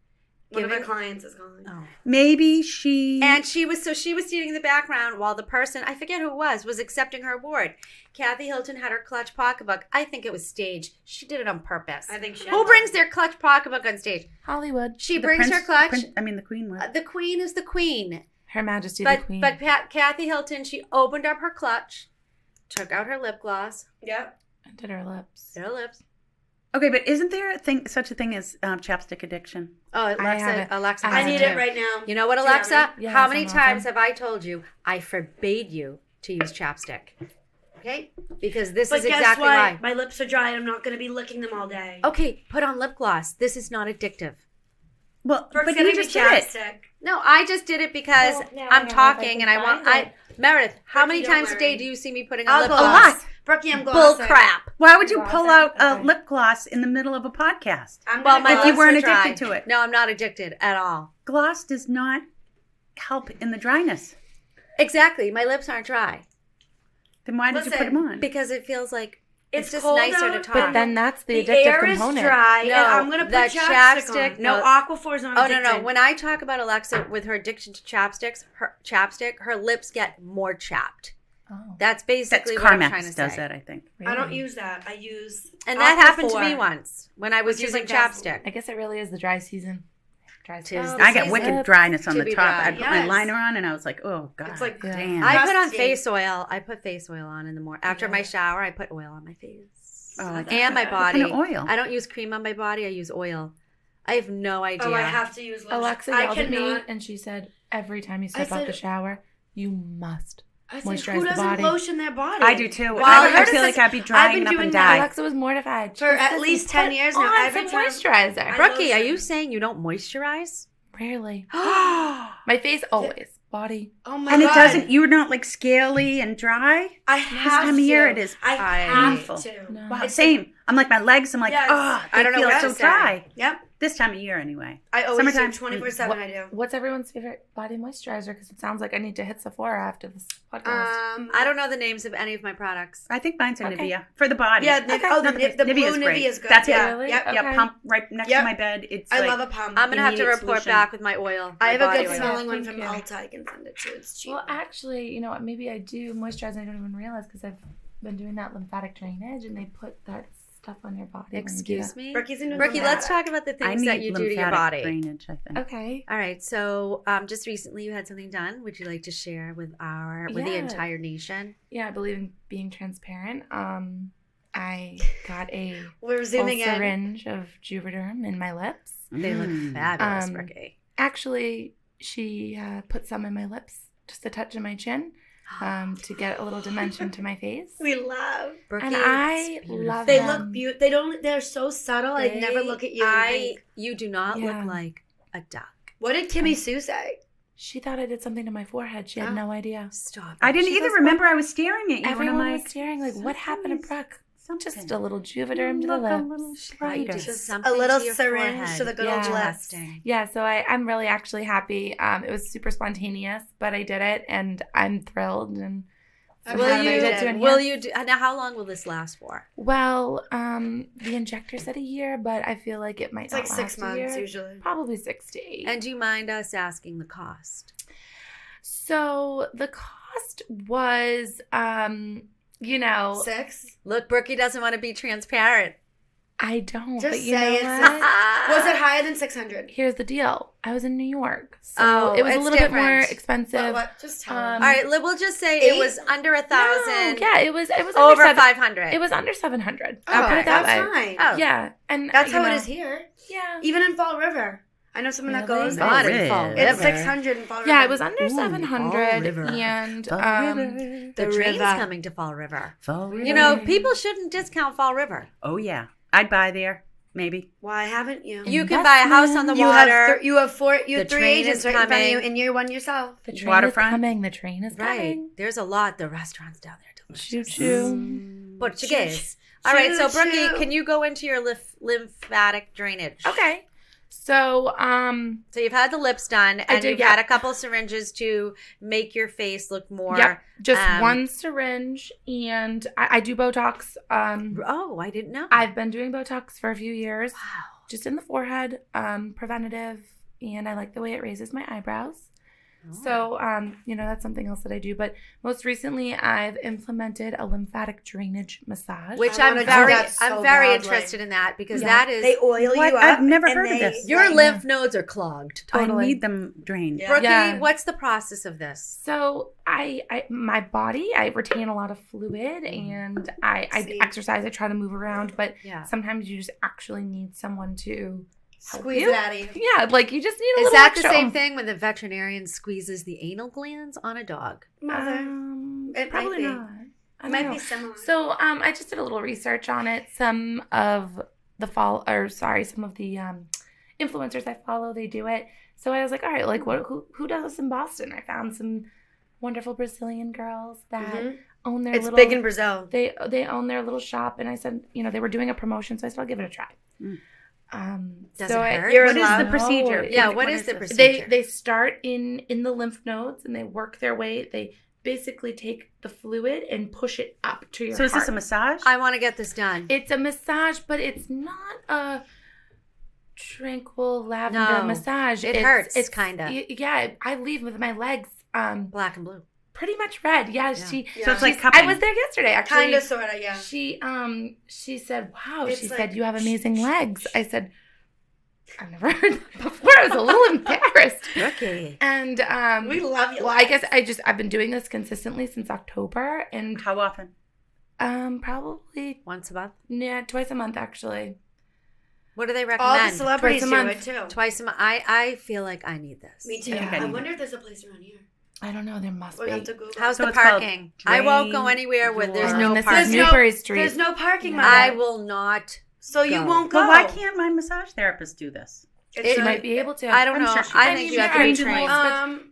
One of our Giving- clients is calling. Oh. Maybe she. And she was standing in the background while the person, I forget who it was accepting her award. Kathy Hilton had her clutch pocketbook. I think it was staged. She did it on purpose. I think she. Who brings their clutch pocketbook on stage? Hollywood. She the brings prince- her clutch. the queen was. The queen is the queen. Her Majesty But the Queen. Kathy Hilton, she opened up her clutch, took out her lip gloss, Yep. And did her lips. did her lips. Okay, but isn't there such a thing as chapstick addiction? Oh, have it. Alexa. I has I need too. it right now. You know what, Do you have Alexa? it? Yes, How many I'm times welcome. have I told you I forbade you to use chapstick? Okay? Because this But is guess exactly what? why. My lips are dry and I'm not going to be licking them all day. Okay, put on lip gloss. This is not addictive. Well, Brooke's but getting you me just did it. chapstick. No, I just did it because Well, now I I'm don't know talking if and I I can want. find it. Meredith, how many Brookie, don't times a day worry. do you see me putting on I'll lip gloss. gloss? Brookie, I'm Bull glossing. crap. Why would you Gloss pull it? out a Okay. lip gloss in the middle of a podcast? I'm Well, gonna my If gloss. you lips weren't are dry. addicted to it. No, I'm not addicted at all. Gloss does not help in the dryness. Exactly. My lips aren't dry Then why did you put Listen, them on? because it feels like it's just cold nicer to out, talk. But then that's the The addictive air component. is dry, No, and I'm gonna put that chapstick chapstick- on. No, no. Aquaphor's not Oh addicted. no! When I talk about Alexa with her addiction to her lips get more chapped. Oh, That's That's basically what I'm trying to Carmex say. does that, I think. I don't really? use that. I use And that happened to me Aquaphor. once when I was Which is using like Vaseline. chapstick. I guess it really is the dry season. Dry season. Tis I the got season. wicked dryness on To the be top. dry. I put my Yes. liner on and I was like, oh, God. It's like- Yeah. damn. I put on Crusty. face oil. I put face oil on in the morning. After my shower, I put oil on my face. Oh, like and my what body. kind of oil? I don't use cream on my body. I use oil. I have no idea. Oh, I have to use lotion. Alexa I yelled at me cannot. and she said, every time you step out said- the shower, you must. I said, moisturize who the doesn't body. lotion their body? I do too. Well, I heard feel it's like I'd be drying been up doing and that. die. Alexa was mortified. For She at says, least "You 10 put years now, on every some time- moisturizer. I- Brookie, are lotion. you saying you don't moisturize? Rarely. And My face always. Body. Oh my it god! doesn't, you're not like scaly and dry? I This have time of to. year it is I painful. have to. No. Wow, It's same. I'm like my legs, I'm like, Yes. oh, I don't know feel what so to say. dry. Yep. This time of year anyway. I always Summertime. do 24/7. I do. What's everyone's favorite body moisturizer? Because it sounds like I need to hit Sephora after this podcast. I don't know the names of any of my products. I think mine's a Okay. Nivea for the body. Yeah. Okay. Oh, Not the blue Nivea's great. Nivea is good. That's it. yeah. Really? Yep. Okay. Yeah, pump right next Yep. to my bed. It's I like, love a pump. I'm gonna have to immediate report solution. back with my oil. I have a my good body oil. smelling one Thank from you. Ulta. I can send it to you. It's cheap. Well, actually, you know what? Maybe I do moisturize and I don't even realize because I've been doing that lymphatic drainage and they put that stuff on your body. when you do Excuse that. me, Brookie's into Brookie. Let's lymphatic. talk about the I things need that you do to your lymphatic body. drainage, I think. Okay. All right. So, just recently you had something done. Would you like to share with the Yeah. entire nation? Yeah, I believe in being transparent. I got a We're full zooming in. syringe of Juvederm in my lips. They look Mm. fabulous, Um, Brookie. Actually, she put some in my lips, just a touch in my chin, to get a little dimension to my face. We love. Brookie, and I it's beautiful. love They them. look beautiful. They don't. They're so subtle. I never look at you and think, You do not Yeah. look like a duck. what did Kimmy Sue say? She thought I did something to my forehead. She had Oh. no idea. Stop. I didn't She either goes, remember I was staring at you Everyone and I'm was like, staring like, what happened to something's- Brooke? something. Just a little Juvederm to the Look a lips. little You brighter. did Just something a little to your syringe forehead. to the good old Yeah. lips. Disgusting. Yeah, so I'm really actually happy. It was super spontaneous, but I did it, and I'm thrilled. And I'm Will glad I you? did. to enhance- Will you? Now, how long will this last for? Well, the injector said a year, but I feel like it might It's not like 6 last a months year. usually. Probably 6 to 8. And do you mind us asking the cost? So the cost was, 6. Look, Brookie doesn't want to be transparent. I don't. Just but you say know it's what? Was it higher than 600? Here's the deal. I was in New York, so Oh, it was a it's little bit more different. expensive. What? Just tell Um, me. All right, we'll just say it 8? was under 1,000. No, yeah, it was over under 500. It was under 700. Oh, I'll put it that that's way. fine. Oh. Yeah, and That's you how it know, is here. Yeah, Even in Fall River. I know someone that Really? goes Not there. in Fall It's It's River. 600 in Fall River. yeah, it was under Ooh, 700, Fall River. and Fall River. The The train's river. coming to Fall River. Fall River. You know, people shouldn't discount Fall River. Oh, yeah. I'd buy there, maybe. Why haven't you? You can buy a house on the You water. have you have The three train agents is right in front of you, coming. and you're one yourself. the train Waterfront? is coming. The train is Right. coming. There's a lot. The restaurants down there are Choo delicious. choo. Portuguese. All right, so Brookie, Choo-choo. can you go into your lymphatic drainage? Okay, so So you've had the lips done, and did, you've yeah. had a couple syringes to make your face look more. yep, just um, one syringe, and I do Botox. Oh, I didn't know. I've been doing Botox for a few years, Wow. just in the forehead, preventative, and I like the way it raises my eyebrows. So, that's something else that I do. But most recently, I've implemented a lymphatic drainage massage. Which I I'm wanna do very, that so I'm very badly. interested in that because Yeah. that is They oil What? you up. I've never and heard of they- this. your like- lymph nodes are clogged. Totally. I need them drained. Yeah. Brookie, Yeah. what's the process of this? So my body, I retain a lot of fluid, and I See. exercise. I try to move around, but Yeah. sometimes you just actually need someone to help Squeeze you. it out of you. Yeah, like you just need a Is little that extra the same oomph. thing when the veterinarian squeezes the anal glands on a dog? Mother. It It probably might be. not. I It might don't be know. similar. So I just did a little research on it. Some of the influencers I follow, they do it. So I was like, all right, like who does this in Boston? I found some wonderful Brazilian girls that own their It's little. big in Brazil. They own their little shop, and I said, they were doing a promotion, so I said I'll give it a try. Does it hurt? What is the procedure? Yeah, what is the procedure? They start in the lymph nodes and they work their way. They basically take the fluid and push it up to your heart. So is this a massage? I want to get this done. It's a massage, but it's not a tranquil lavender massage. It hurts. It's kind of. Yeah, I leave with my legs black and blue. pretty much red. Yeah, So it's like cupping. I was there yesterday, actually. Kind of, sort of, yeah. She said, wow, It's she like- said, you have amazing legs. I said, I've never heard that before. I was a little embarrassed. Okay. And We love you. well, I guess I've been doing this consistently since October, and How often? probably Once a month. twice a month actually. What do they All recommend? the celebrities Twice a do month. it too. Twice a month. I feel like I need this. Me too. Yeah. I wonder if there's a place around here. I don't know. There must We're be. going to have to Google. How's So the it's called parking? I won't go Drain anywhere where there's Your- no this parking. is Newbury Street. There's no parking, Mother. I will not. So you go. won't go. But why can't my massage therapist do this? It's She a- might be able to. I don't I'm know. sure she I can. think She's you have to be trained in trained.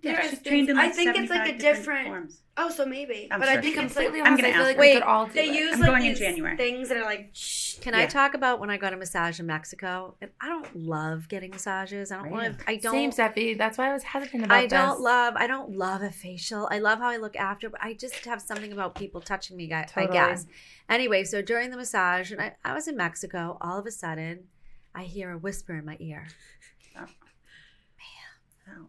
Yeah, there's she's trained in I like think it's like 75 a different different. forms. Oh, so maybe. I'm But sure I think she it's completely like I'm honest. gonna I feel ask like her. we Wait, could all do they it. use I'm like going in these January. things that are like. Shh. Can I talk about when I got a massage in Mexico? And I don't love getting massages. I don't Really? want. I don't. Same, Steffi. That's why I was hesitant about I this. don't love a facial. I love how I look after, but I just have something about people touching me, I Totally. guess. Anyway, so during the massage, and I was in Mexico, all of a sudden, I hear a whisper in my ear. Oh.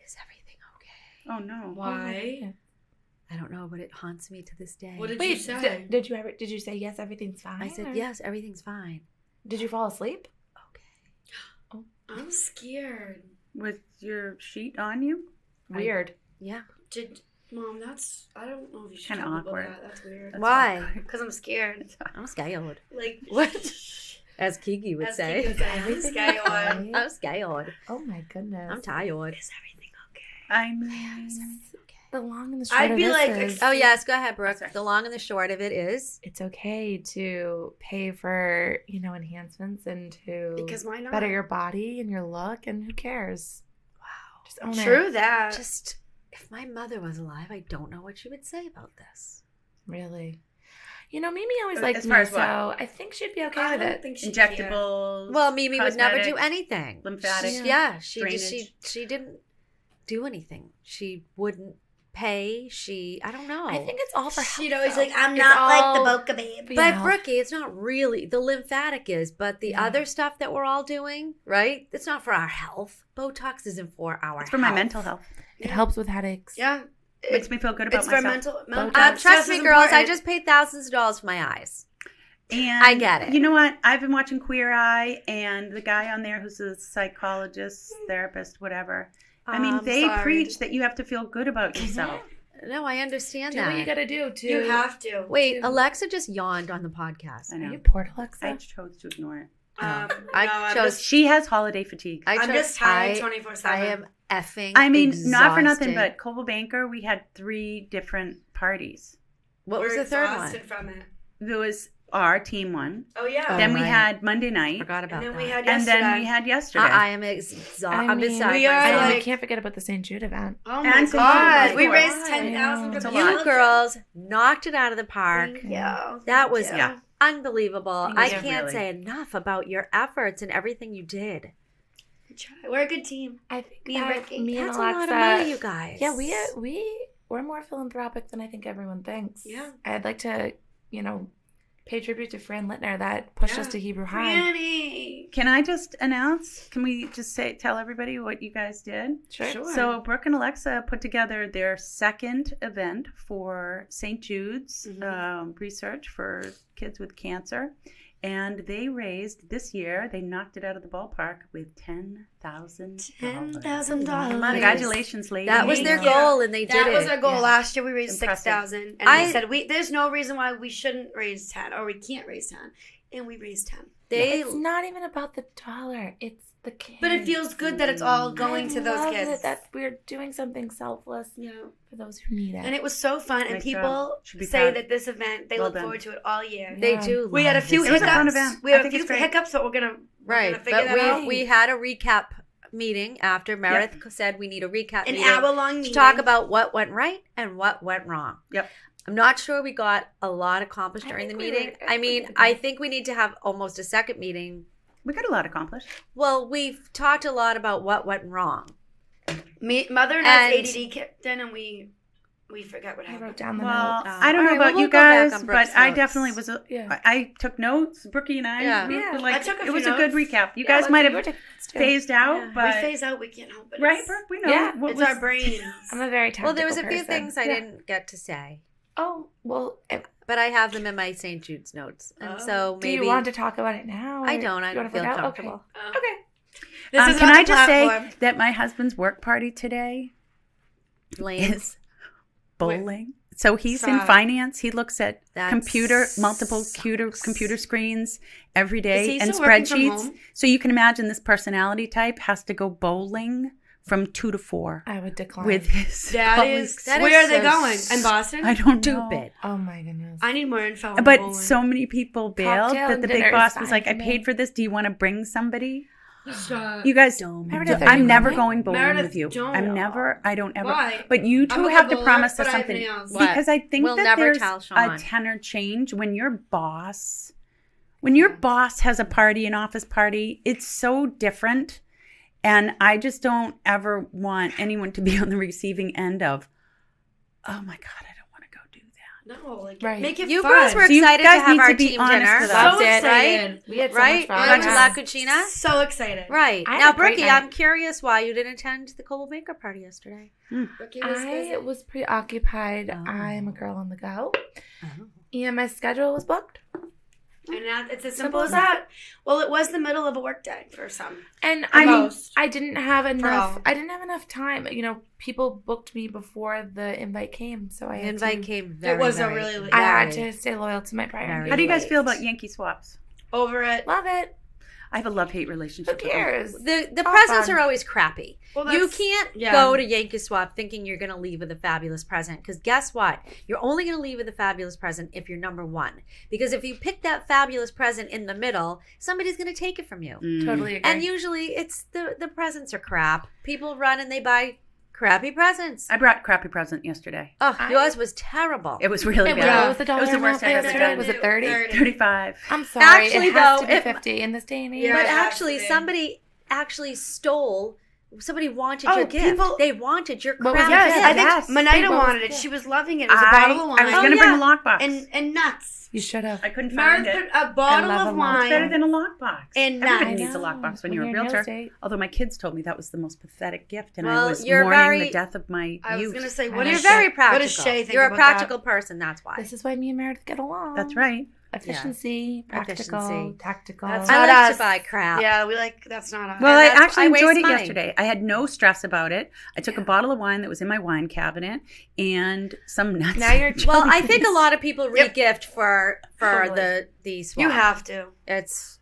Is everything okay? Oh no. Why? I don't know, but it haunts me to this day. What did you Wait, say? did you say yes, everything's fine? I said, or- yes, everything's fine. Did you fall asleep? Okay. I'm scared. With your sheet on you? Weird. Yeah. Mom, that's. I don't know if you should Kinda talk about awkward. that. That's weird. That's Why? Because I'm scared. I'm scared. Like What? As Kiki would As say. Kiki would say, I'm scared. I'm scared. Oh my goodness. I'm tired. Is everything okay? I mean, The long and the short I'd of be this like, is, Oh, yes. Go ahead, Brooke. Sorry. The long and the short of it is. it's okay to pay for, enhancements and to Because why not? better your body and your look, and who cares? Wow. Just own True it. that. Just, if my mother was alive, I don't know what she would say about this. Really. Mimi always As liked far me, as what? so I think she'd be okay I with don't it. think she'd care. injectables. Well, Mimi would never do cosmetics, anything. lymphatic. She just drainage. she didn't do anything. She wouldn't pay. I don't know. I think it's all for health. She'd always though. like, I'm It's not like all- the Boca Babe. But Brookie, it's not really the lymphatic is, but the Yeah. other stuff that we're all doing, right? It's not for our health. Botox isn't for our It's for my mental health. It helps with headaches. Yeah. Makes me feel good about It's for myself. mental. Botox. Trust me, girls. I just paid thousands of dollars for my eyes. And I get it. You know what? I've been watching Queer Eye, and the guy on there who's a psychologist, therapist, whatever. I mean, they sorry. preach that you have to feel good about yourself. No, I understand Do that. what you gotta do to. You have to. Wait, Alexa just yawned on the podcast. I Are know. you bored, Alexa? I chose to ignore it. I I chose. She has holiday fatigue. I'm just tired 24/7. I am effing. I mean, not for nothing, exhausted. but Coldwell Banker, we had 3 different parties. What was We're the third one? exhausted from it. There was our team one. Oh yeah. Oh, Then we right. had Monday night. Forgot about And then that. we had And yesterday. then we had yesterday. I am exhausted. I'm mean, beside we are, myself. And we like- can't forget about the St. Jude event. Oh And my so god. We you- raised Why? 10,000 for It's a the lot. You children. girls knocked it out of the park. Yeah. That was Yeah. unbelievable. Thank I you. can't Really. say enough about your efforts and everything you did. We try. We're a good team. I think Me and that Ricky. me and That's Alexa. a lot of money, you guys. Yeah, we're more philanthropic than I think everyone thinks. Yeah. I'd like to, pay tribute to Fran Littner that pushed us Yeah. to Hebrew High. Franny. Can I just announce? Can we just tell everybody what you guys did? Sure. So Brooke and Alexa put together their second event for St. Jude's research for kids with cancer. And they raised, this year, they knocked it out of the ballpark with $10,000. $10,000. Congratulations, ladies. That was their Thank you. goal, and they did That it. was our goal. Yeah. Last year we raised Impressive. 6,000, and we said there's no reason why we shouldn't raise 10 or we can't raise 10, and we raised 10. It's not even about the dollar. It's the kids. But it feels good that it's all going to those kids. That we're doing something selfless for those who need it. And it was so fun. And Nice people Should be say proud. that this event, they Well look done. forward to it all year. They do. We had a few It was a fun hiccups. event. We I had a think few it's great. hiccups, but we're gonna Right, figure but that out. we had a recap meeting after Meredith said we need a recap An meeting hour-long to meeting. talk about what went right and what went wrong. Yep. I'm not sure we got a lot accomplished during the meeting. I think we need to have almost a second meeting. We got a lot accomplished. Well, we've talked a lot about what went wrong. Mother and I's ADD kicked in, and we forgot what I happened. wrote down the Well, notes. I don't know All right, about well, you we'll go back guys, on but Brooke's I notes. definitely was. I took notes. Brookie and I. Yeah. we were Yeah. like, I took a it few was a good notes. recap. You guys might have phased out, Yeah. but We phase out, we can't help it. right, It's- Brooke, we know. Yeah, what It's was, our brains. I'm a very tactical Well, there was a few person. things I Yeah. didn't get to say, Oh, well, but I have them in my St. Jude's notes, and so do maybe you want to talk about it now? I or don't. I you don't wanna feel forget? comfortable. Okay. This is can not I the just platform. say that my husband's work party today Lane, is bowling. So he's in Stop. finance. He looks at That's multiple computer screens every day Is he and still working from spreadsheets. home? So you can imagine this personality type has to go bowling from 2 to 4 I would decline. with his That colleagues. is. That Where is are they so going? In Boston? I don't know. stupid. Oh my goodness. I need more info. On But bowling. so many people bailed Cocktail that the dinner big is boss fine was like, for I me. paid for this. Do you want to bring somebody? Stop. You guys, Meredith, are you I'm never coming? going bowling Meredith, with you. don't. I don't ever. Why? But you I'm two a have good to bowler, promise but us I have something. nails. What? Because I think We'll that never there's tell a Sean. tenor change when your boss has a party, an office party, it's so different. And I just don't ever want anyone to be on the receiving end of, oh my God, I don't want to go do that. No, like Right. make it You fun. girls were So you excited to guys have need our to be team honest dinner. with so us. Loved it. excited. We had so Right? much We fun. went to La Yeah. Cucina. So excited. Right. I had Now, a great Brookie, night. I'm curious why you didn't attend the Global Maker Party yesterday. Brookie was busy. I was preoccupied. Oh. I'm a girl on the go. And my schedule was booked. And now it's as simple as that. Well, it was the middle of a work day for some. And For I mean, most. I didn't have enough. all. I didn't have enough time. You know, people booked me before the invite came, so I The had invite to, came very, was a very, really late- I had very- to stay loyal to my priority. How do you guys feel about Yankee swaps? Over it. Love it. I have a love-hate Who relationship with them. cares? The All presents fun. are always crappy. Well, You that's- can't yeah. go to Yankee Swap thinking you're going to leave with a fabulous present. Because guess what? You're only going to leave with a fabulous present if you're number one. Because if you pick that fabulous present in the middle, somebody's going to take it from you. Totally agree. And usually it's the presents are crap. People run and they buy crappy presents. I brought crappy present yesterday. Oh, I- yours was terrible. It was really What bad. was the dollar It was the amount worst I've ever yesterday? done. Was it 30? 35. I'm sorry. Actually, it has though, to be it- 50 in this day and age. Yeah, But it has actually, to be. somebody actually stole. Somebody wanted Oh, your gift. people- They wanted your What was crap it? Yes, gift. I think Yes. Monida They both wanted it. did. She was loving it. It was a bottle of wine. I was going to bring a lockbox. and nuts. You should have. I couldn't find Meredith it. put a bottle love of a lockbox. It's better wine. than a lockbox. And Everybody nuts. needs a lockbox when you're a in real realtor. estate. Although my kids told me that was the most pathetic gift, and Well, I was you're mourning very- the death of my I was youth. going to say, What what You're is very What practical. does Shay think You're a about practical person. That's why. This is why me and Meredith get along. That's right. Efficiency, practical, Efficiency. tactical. That's I not like us. to buy crap. Yeah, we like, that's not us. Well, And I that's- actually I waste enjoyed it money. yesterday. I had no stress about it. I took a bottle of wine that was in my wine cabinet and some nuts. Now you're Well, I think a lot of people Yep. regift for Totally. the swap. You have to. It's.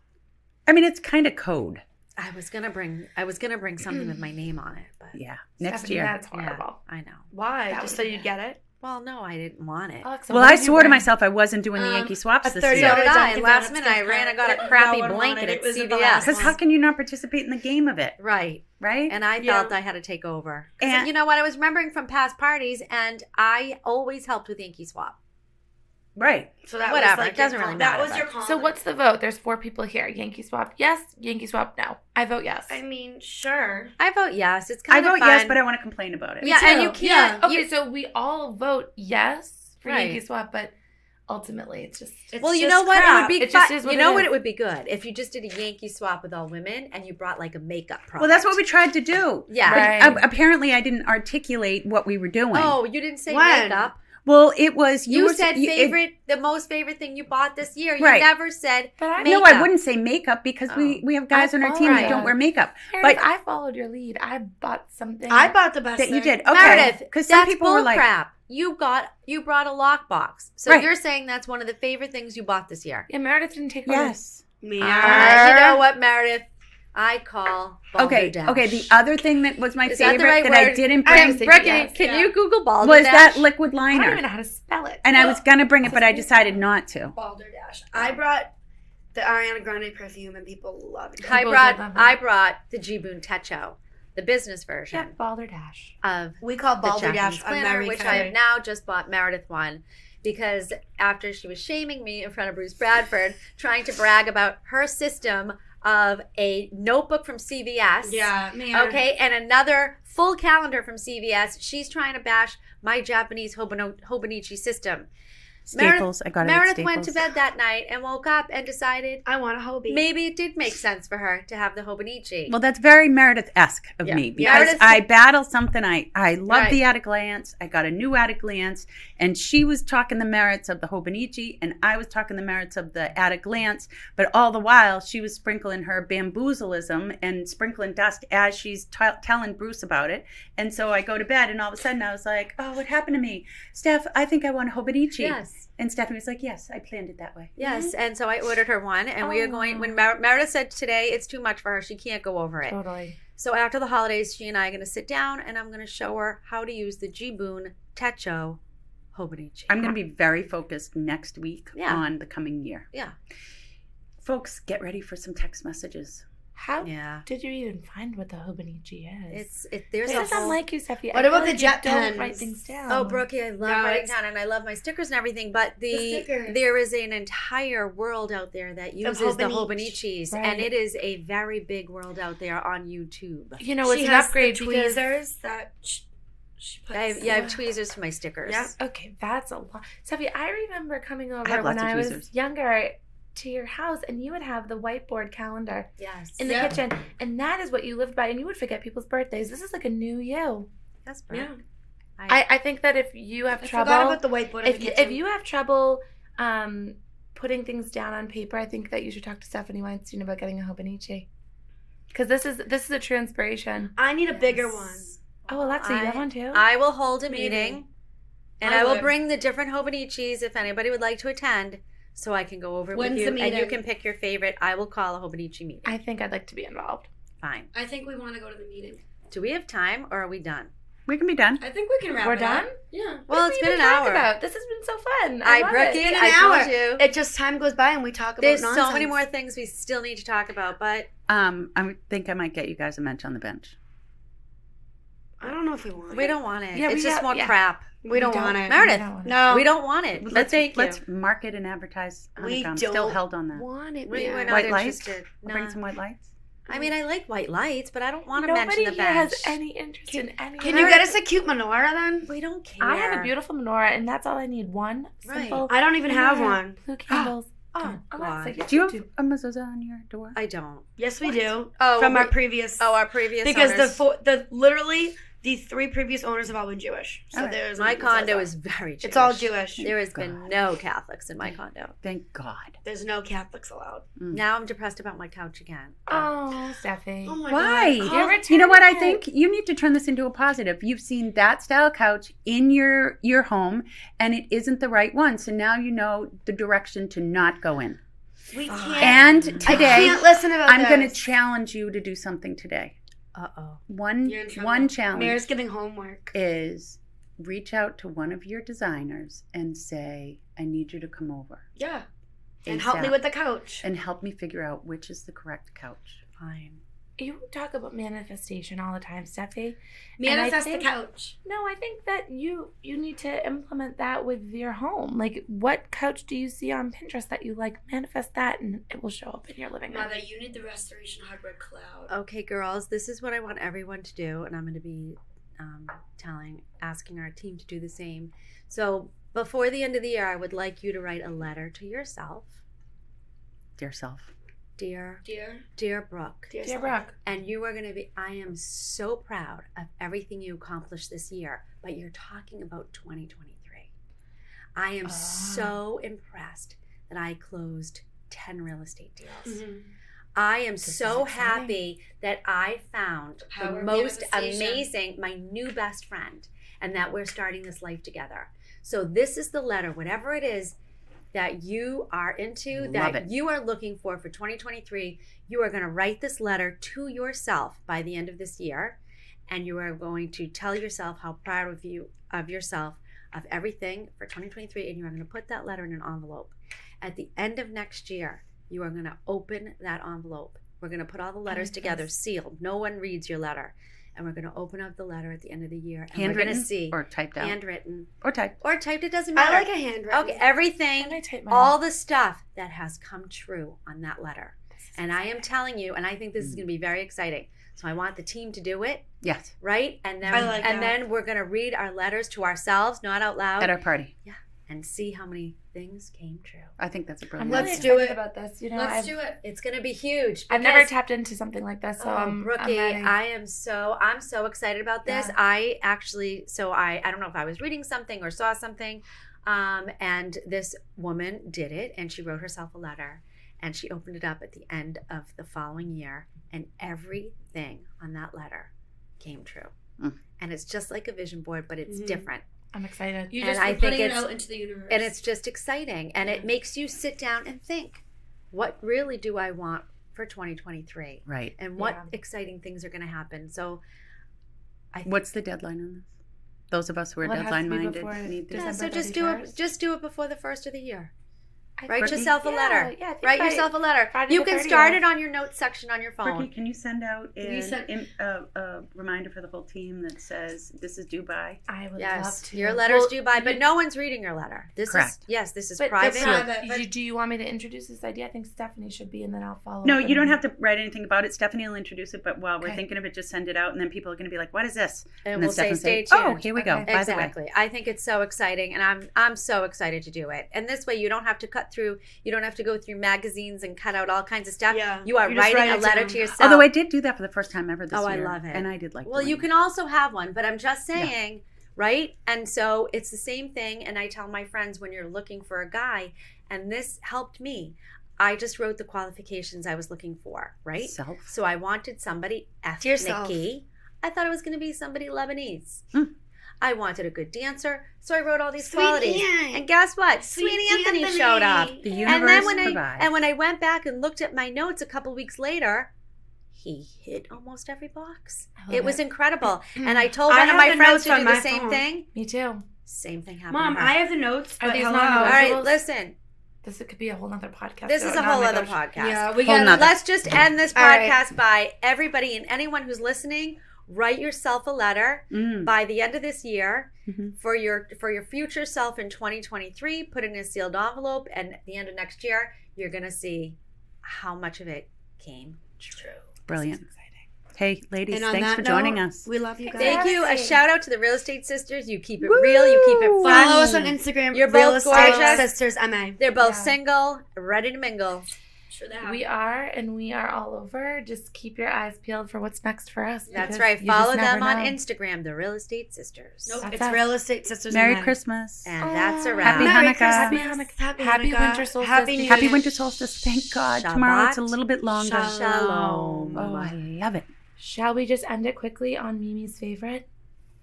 I mean, it's kind of code. I was gonna bring something with my name on it, but Yeah, next Stephanie, year. That's yeah, horrible. I know. Why? That Just would so be you'd get it? Well, no, I didn't want it. Alexa, Well, what I did you swore to bring? myself I wasn't doing the Um, Yankee swaps a this 30 year. So did I. Dunkin' Last Donuts minute, I gift ran card and got a that crappy no one blanket wanted. at It was at the CVS. last Because how can you not participate in the game of it, Right. right? And I Yeah. felt I had to take over. 'Cause And- you know what? I was remembering from past parties, and I always helped with Yankee Swap. Right. So that Whatever, was like it doesn't your really That matter, was but- your call. So what's the vote? There's 4 people here. Yankee swap, yes. Yankee swap, no. I vote yes. I mean, sure. I vote yes. It's I kind of vote fun. yes, but I want to complain about it. yeah, and you too. can't. Okay, you- so we all vote yes for Right. Yankee swap, but ultimately it's just It's well, you just know what? It crap. would be It just fun. is what You it know what? is. It would be good if you just did a Yankee Swap with all women, and you brought like a makeup product. Well, that's what we tried to do. Yeah. But, Right. apparently, I didn't articulate what we were doing. Oh, you didn't say When? makeup. Well, it was You were- said it- favorite, the most favorite thing you bought this year. You Right. never said But I makeup. No, I wouldn't say makeup because Oh. we have guys I on our follow team that that. don't wear makeup. Meredith, But I followed your lead. I bought something. I bought the best that you thing. did. Okay. Meredith, Because some that's people were like, crap. You brought a lockbox. So Right. you're saying that's one of the favorite things you bought this year. Yeah, Meredith didn't take yes. Me. You know what, Meredith? I call balderdash. Okay. The other thing that was my Is that favorite the right that word? I didn't Brooke, bring can you Google balderdash? was that liquid I don't even liner. know how to spell it. And I was gonna bring it, but I decided not to. Balderdash. I brought the Ariana Grande perfume, and people love it. I People brought did love it. the Jiboon Techo, the business version Yeah, balderdash. of We call the balderdash Japanese a planner, which I American. have now just bought Meredith one because after she was shaming me in front of Bruce Bradford, trying to brag about her system of a notebook from CVS. Yeah, man. Okay, and another full calendar from CVS. She's trying to bash my Japanese Hobonichi system. Staples. I got it at Meredith Staples. went to bed that night and woke up and decided I want a Hobie. maybe it did make sense for her to have the Hobonichi. Well, that's very Meredith-esque of Yeah. me because Meredith- I battle something. I love Right. the at a glance. I got a new at a glance, and she was talking the merits of the Hobonichi, and I was talking the merits of the at a glance. But all the while, she was sprinkling her bamboozilism and sprinkling dust as she's telling Bruce about it. And so I go to bed, and all of a sudden I was like, "Oh, what happened to me, Steph? I think I want a Hobonichi." Yes. And Stephanie was like, "Yes, I planned it that way." Yes, and so I ordered her one, and we are going. When Meredith said today it's too much for her, she can't go over it. Totally. So after the holidays, she and I are going to sit down, and I'm going to show her how to use the Jiboon Techo Hobonichi. I'm going to be very focused next week Yeah. on the coming year. Yeah. Folks, get ready for some text messages. How Yeah. did you even find what the Hobonichi is? There's This a is whole. unlike you, Steffi. What I about feel the like jet you don't pens? write things down. Oh, Brookie, I love No, writing it's- down, and I love my stickers and everything. But stickers. there is an entire world out there that uses the Hobonichi. Hobonichis, Right. and it is a very big world out there on YouTube. You know, it's She an has upgrade the because tweezers that she puts. I have tweezers to my stickers. Yeah. okay, that's a lot. Steffi, I remember coming over have when lots of I was tweezers. younger to your house, and you would have the whiteboard calendar Yes. in the Yeah. kitchen, and that is what you lived by, and you would forget people's birthdays. This is like a new you. Yes, Yeah. Brooke. I think that if you have I trouble, forgot about the whiteboard. in the if kitchen. you have trouble putting things down on paper, I think that you should talk to Stephanie Weinstein about getting a Hobonichi, because this is a true inspiration. I need a bigger Yes. one. Oh, Alexa, you have one too? I will hold a Maybe. meeting, and I I will would. bring the different Hobonichis if anybody would like to attend, so I can go over it When's with you, the and you meeting? can pick your favorite. I will call a Hobonichi meeting. I think I'd like to be involved. Fine. I think we want to go to the meeting. Do we have time, or are we done? We can be done. I think we can wrap We're it up. done? Yeah. Well, What it's have we been an talking hour. about? This has been so fun. I love Brookie, it. It's been I an told hour. you. It just time goes by and we talk about There's nonsense. so many more things we still need to talk about, but I think I might get you guys a bench on the bench. I don't know if we want it. we don't want it. Yeah, it's we just have- more yeah. crap. We don't want it. Meredith, We don't want it. No. We don't want it. Let's market and advertise. We Hanukkah. I'm still don't held on that. want it, We're man. not White lights? interested. I'll bring Nah. some white lights. I mean, I like white lights, but I don't want to mention Nobody the here has bench. any interest in any. Can you get us a cute menorah then? We don't care. I have a beautiful menorah, and that's all I need. One Right. simple. I don't even have menorah, one. Blue candles. Oh, Alexa, God. yes, Do you you have a mezuzah on your door? I don't. Yes, we do. Oh, From our we- previous. Oh, our previous because owners. literally the three previous owners have all been Jewish. So Alright. there's My condo is very Jewish. It's all Jewish. There has been God. no Catholics in my condo. Thank God. There's no Catholics allowed. Now I'm depressed about my couch again. Oh, Steffi. Oh my Why? God. You're You know what I returning it. think? You need to turn this into a positive. You've seen that style couch in your home, and it isn't the right one. So now you know the direction to not go in. We can't. And I today, can't listen about I'm going to this. challenge you to do something today. Uh-oh. You're in trouble. One challenge Mayor's giving homework. is reach out to one of your designers and say, I need you to come over Yeah. And help me ASAP. with the couch. and help me figure out which is the correct couch. Fine. You talk about manifestation all the time, Steffi. Manifest the think- couch. No, I think that you need to implement that with your home. Like, what couch do you see on Pinterest that you like? Manifest that, and it will show up in your living room. Mother, you need the restoration hardware cloud. Okay, girls, this is what I want everyone to do, and I'm going to be asking our team to do the same. So before the end of the year, I would like you to write a letter to yourself. Dear self. Dear Dear Brooke. Dear Brooke. And you are going to be, I am so proud of everything you accomplished this year, but you're talking about 2023. I am so impressed that I closed 10 real estate deals. Mhm. I am is so exciting. happy that I found Power the of most manifestation. amazing, my new best friend, and that we're starting this life together. So this is the letter, whatever it is, that you are into, Love that it. you are looking for 2023, you are going to write this letter to yourself by the end of this year, and you are going to tell yourself how proud of yourself, of everything for 2023, and you are going to put that letter in an envelope. At the end of next year, you are going to open that envelope. We're going to put all the letters together, sealed. No one reads your letter. And we're going to open up the letter at the end of the year. And we're going to see. Or typed out. Handwritten. Or typed. Or typed, it doesn't matter. I like a handwritten. Okay, everything, And I type mine. all the stuff that has come true on that letter. And I am telling you, and I think this is going to be very exciting. So I want the team to do it, Yes. right? And then, I like that. then we're going to read our letters to ourselves, not out loud. At our party. Yeah. And see how many things came true. I think that's a I'm brilliant really Let's idea. do excited it. about this. You know, Let's do it. It's going to be huge. I've never because- tapped into something like this, so I'm Brookie, ready. I'm so excited about this. Yeah. I actually, I don't know if I was reading something or saw something, and this woman did it, and she wrote herself a letter, and she opened it up at the end of the following year, and everything on that letter came true. And it's just like a vision board, but it's different. I'm excited. You And just I putting think it it's- out into the universe. And it's just exciting, and it makes you sit down and think, what really do I want for 2023? Right. And what Yeah. exciting things are going to happen. So What's the deadline on this? Those of us who are Well, it has to be deadline-minded before need this. Yeah, so December just do it before the first of the year. I Write think- yourself a letter. Yeah, I think Write by yourself a letter. Friday You the can 30th. start it on your notes section on your Ricky, phone. can you send out You send- a reminder for the whole team that says this is due by? I would love Yes, to. your letter's Well, due by, but you- no one's reading your letter. This Correct. this is But private. private. Do you want me to introduce this idea? I think Stephanie should be, and then I'll follow. No, up you don't and- have to write anything about it. Stephanie will introduce it, but while we're Okay. thinking of it, just send it out, and then people are going to be like, what is this? And then we'll say, Stephanie stay oh, tuned. here we go. Okay. By the way. Exactly. I think it's so exciting, and I'm so excited to do it. And this way, you don't have to cut through. You don't have to go through magazines and cut out all kinds of stuff. Yeah. You are You just writing write a it letter down. to yourself. Although I did do that for the first time ever this Oh, I year. love it. And I did like Well, doing you it. can also have one, but I'm just saying, right? And so it's the same thing. And I tell my friends when you're looking for a guy, and this helped me. I just wrote the qualifications I was looking for, right? Self. So I wanted somebody yourself. ethnic-y. I thought it was going to be somebody Lebanese. Hmm. I wanted a good dancer, so I wrote all these Sweet qualities. Ian. And guess what? Sweet Sweetie Anthony Anthony. showed up. The And universe then provides. when I went back and looked at my notes a couple weeks later, he hit almost every box. I love It was it. incredible. And I told I one of have my the friends notes to on do my the same phone. thing. Me too. Same thing happened. Mom, to her. I have the notes. Are But these hello. All right, non-negotiables? listen. This could be a whole nother podcast. This is a whole other podcast. Yeah, we Whole got nother. Let's just end this All right. podcast by everybody and anyone who's listening, write yourself a letter by the end of this year Mhm. for your future self in 2023. Put it in a sealed envelope, and at the end of next year, you're gonna see how much of it came true. Brilliant. Exciting. Hey, ladies, And on thanks that for joining note, us. We love you guys. Thank you. A Yay. shout out to the Real Estate Sisters. You keep it real. You keep it fun. Follow us on Instagram. You're Real both Estate gorgeous. Sisters MA. They're both Yeah. single, ready to mingle. Sure they have. We are, and we are all over. Just keep your eyes peeled for what's next for us. That's because right. you just Follow them never on know. Instagram, the Real Estate Sisters. Nope, That's it's us. Real Estate Sisters Merry MA. Christmas. And that's a Oh, wrap. Happy Merry Hanukkah. Christmas. Happy Happy Hanukkah. winter solstice. Happy New Happy Year. winter solstice. Thank God. Shabbat Tomorrow it's a little bit longer. Shalom. Oh, I love it. Shall we just end it quickly on Mimi's favorite?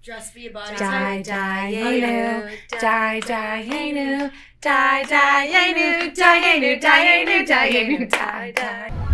Dress for your body. Die, die, Yenu, die, die, yenu, die, die, yenu, die, yenu, die, yenu, die, yenu, die, die.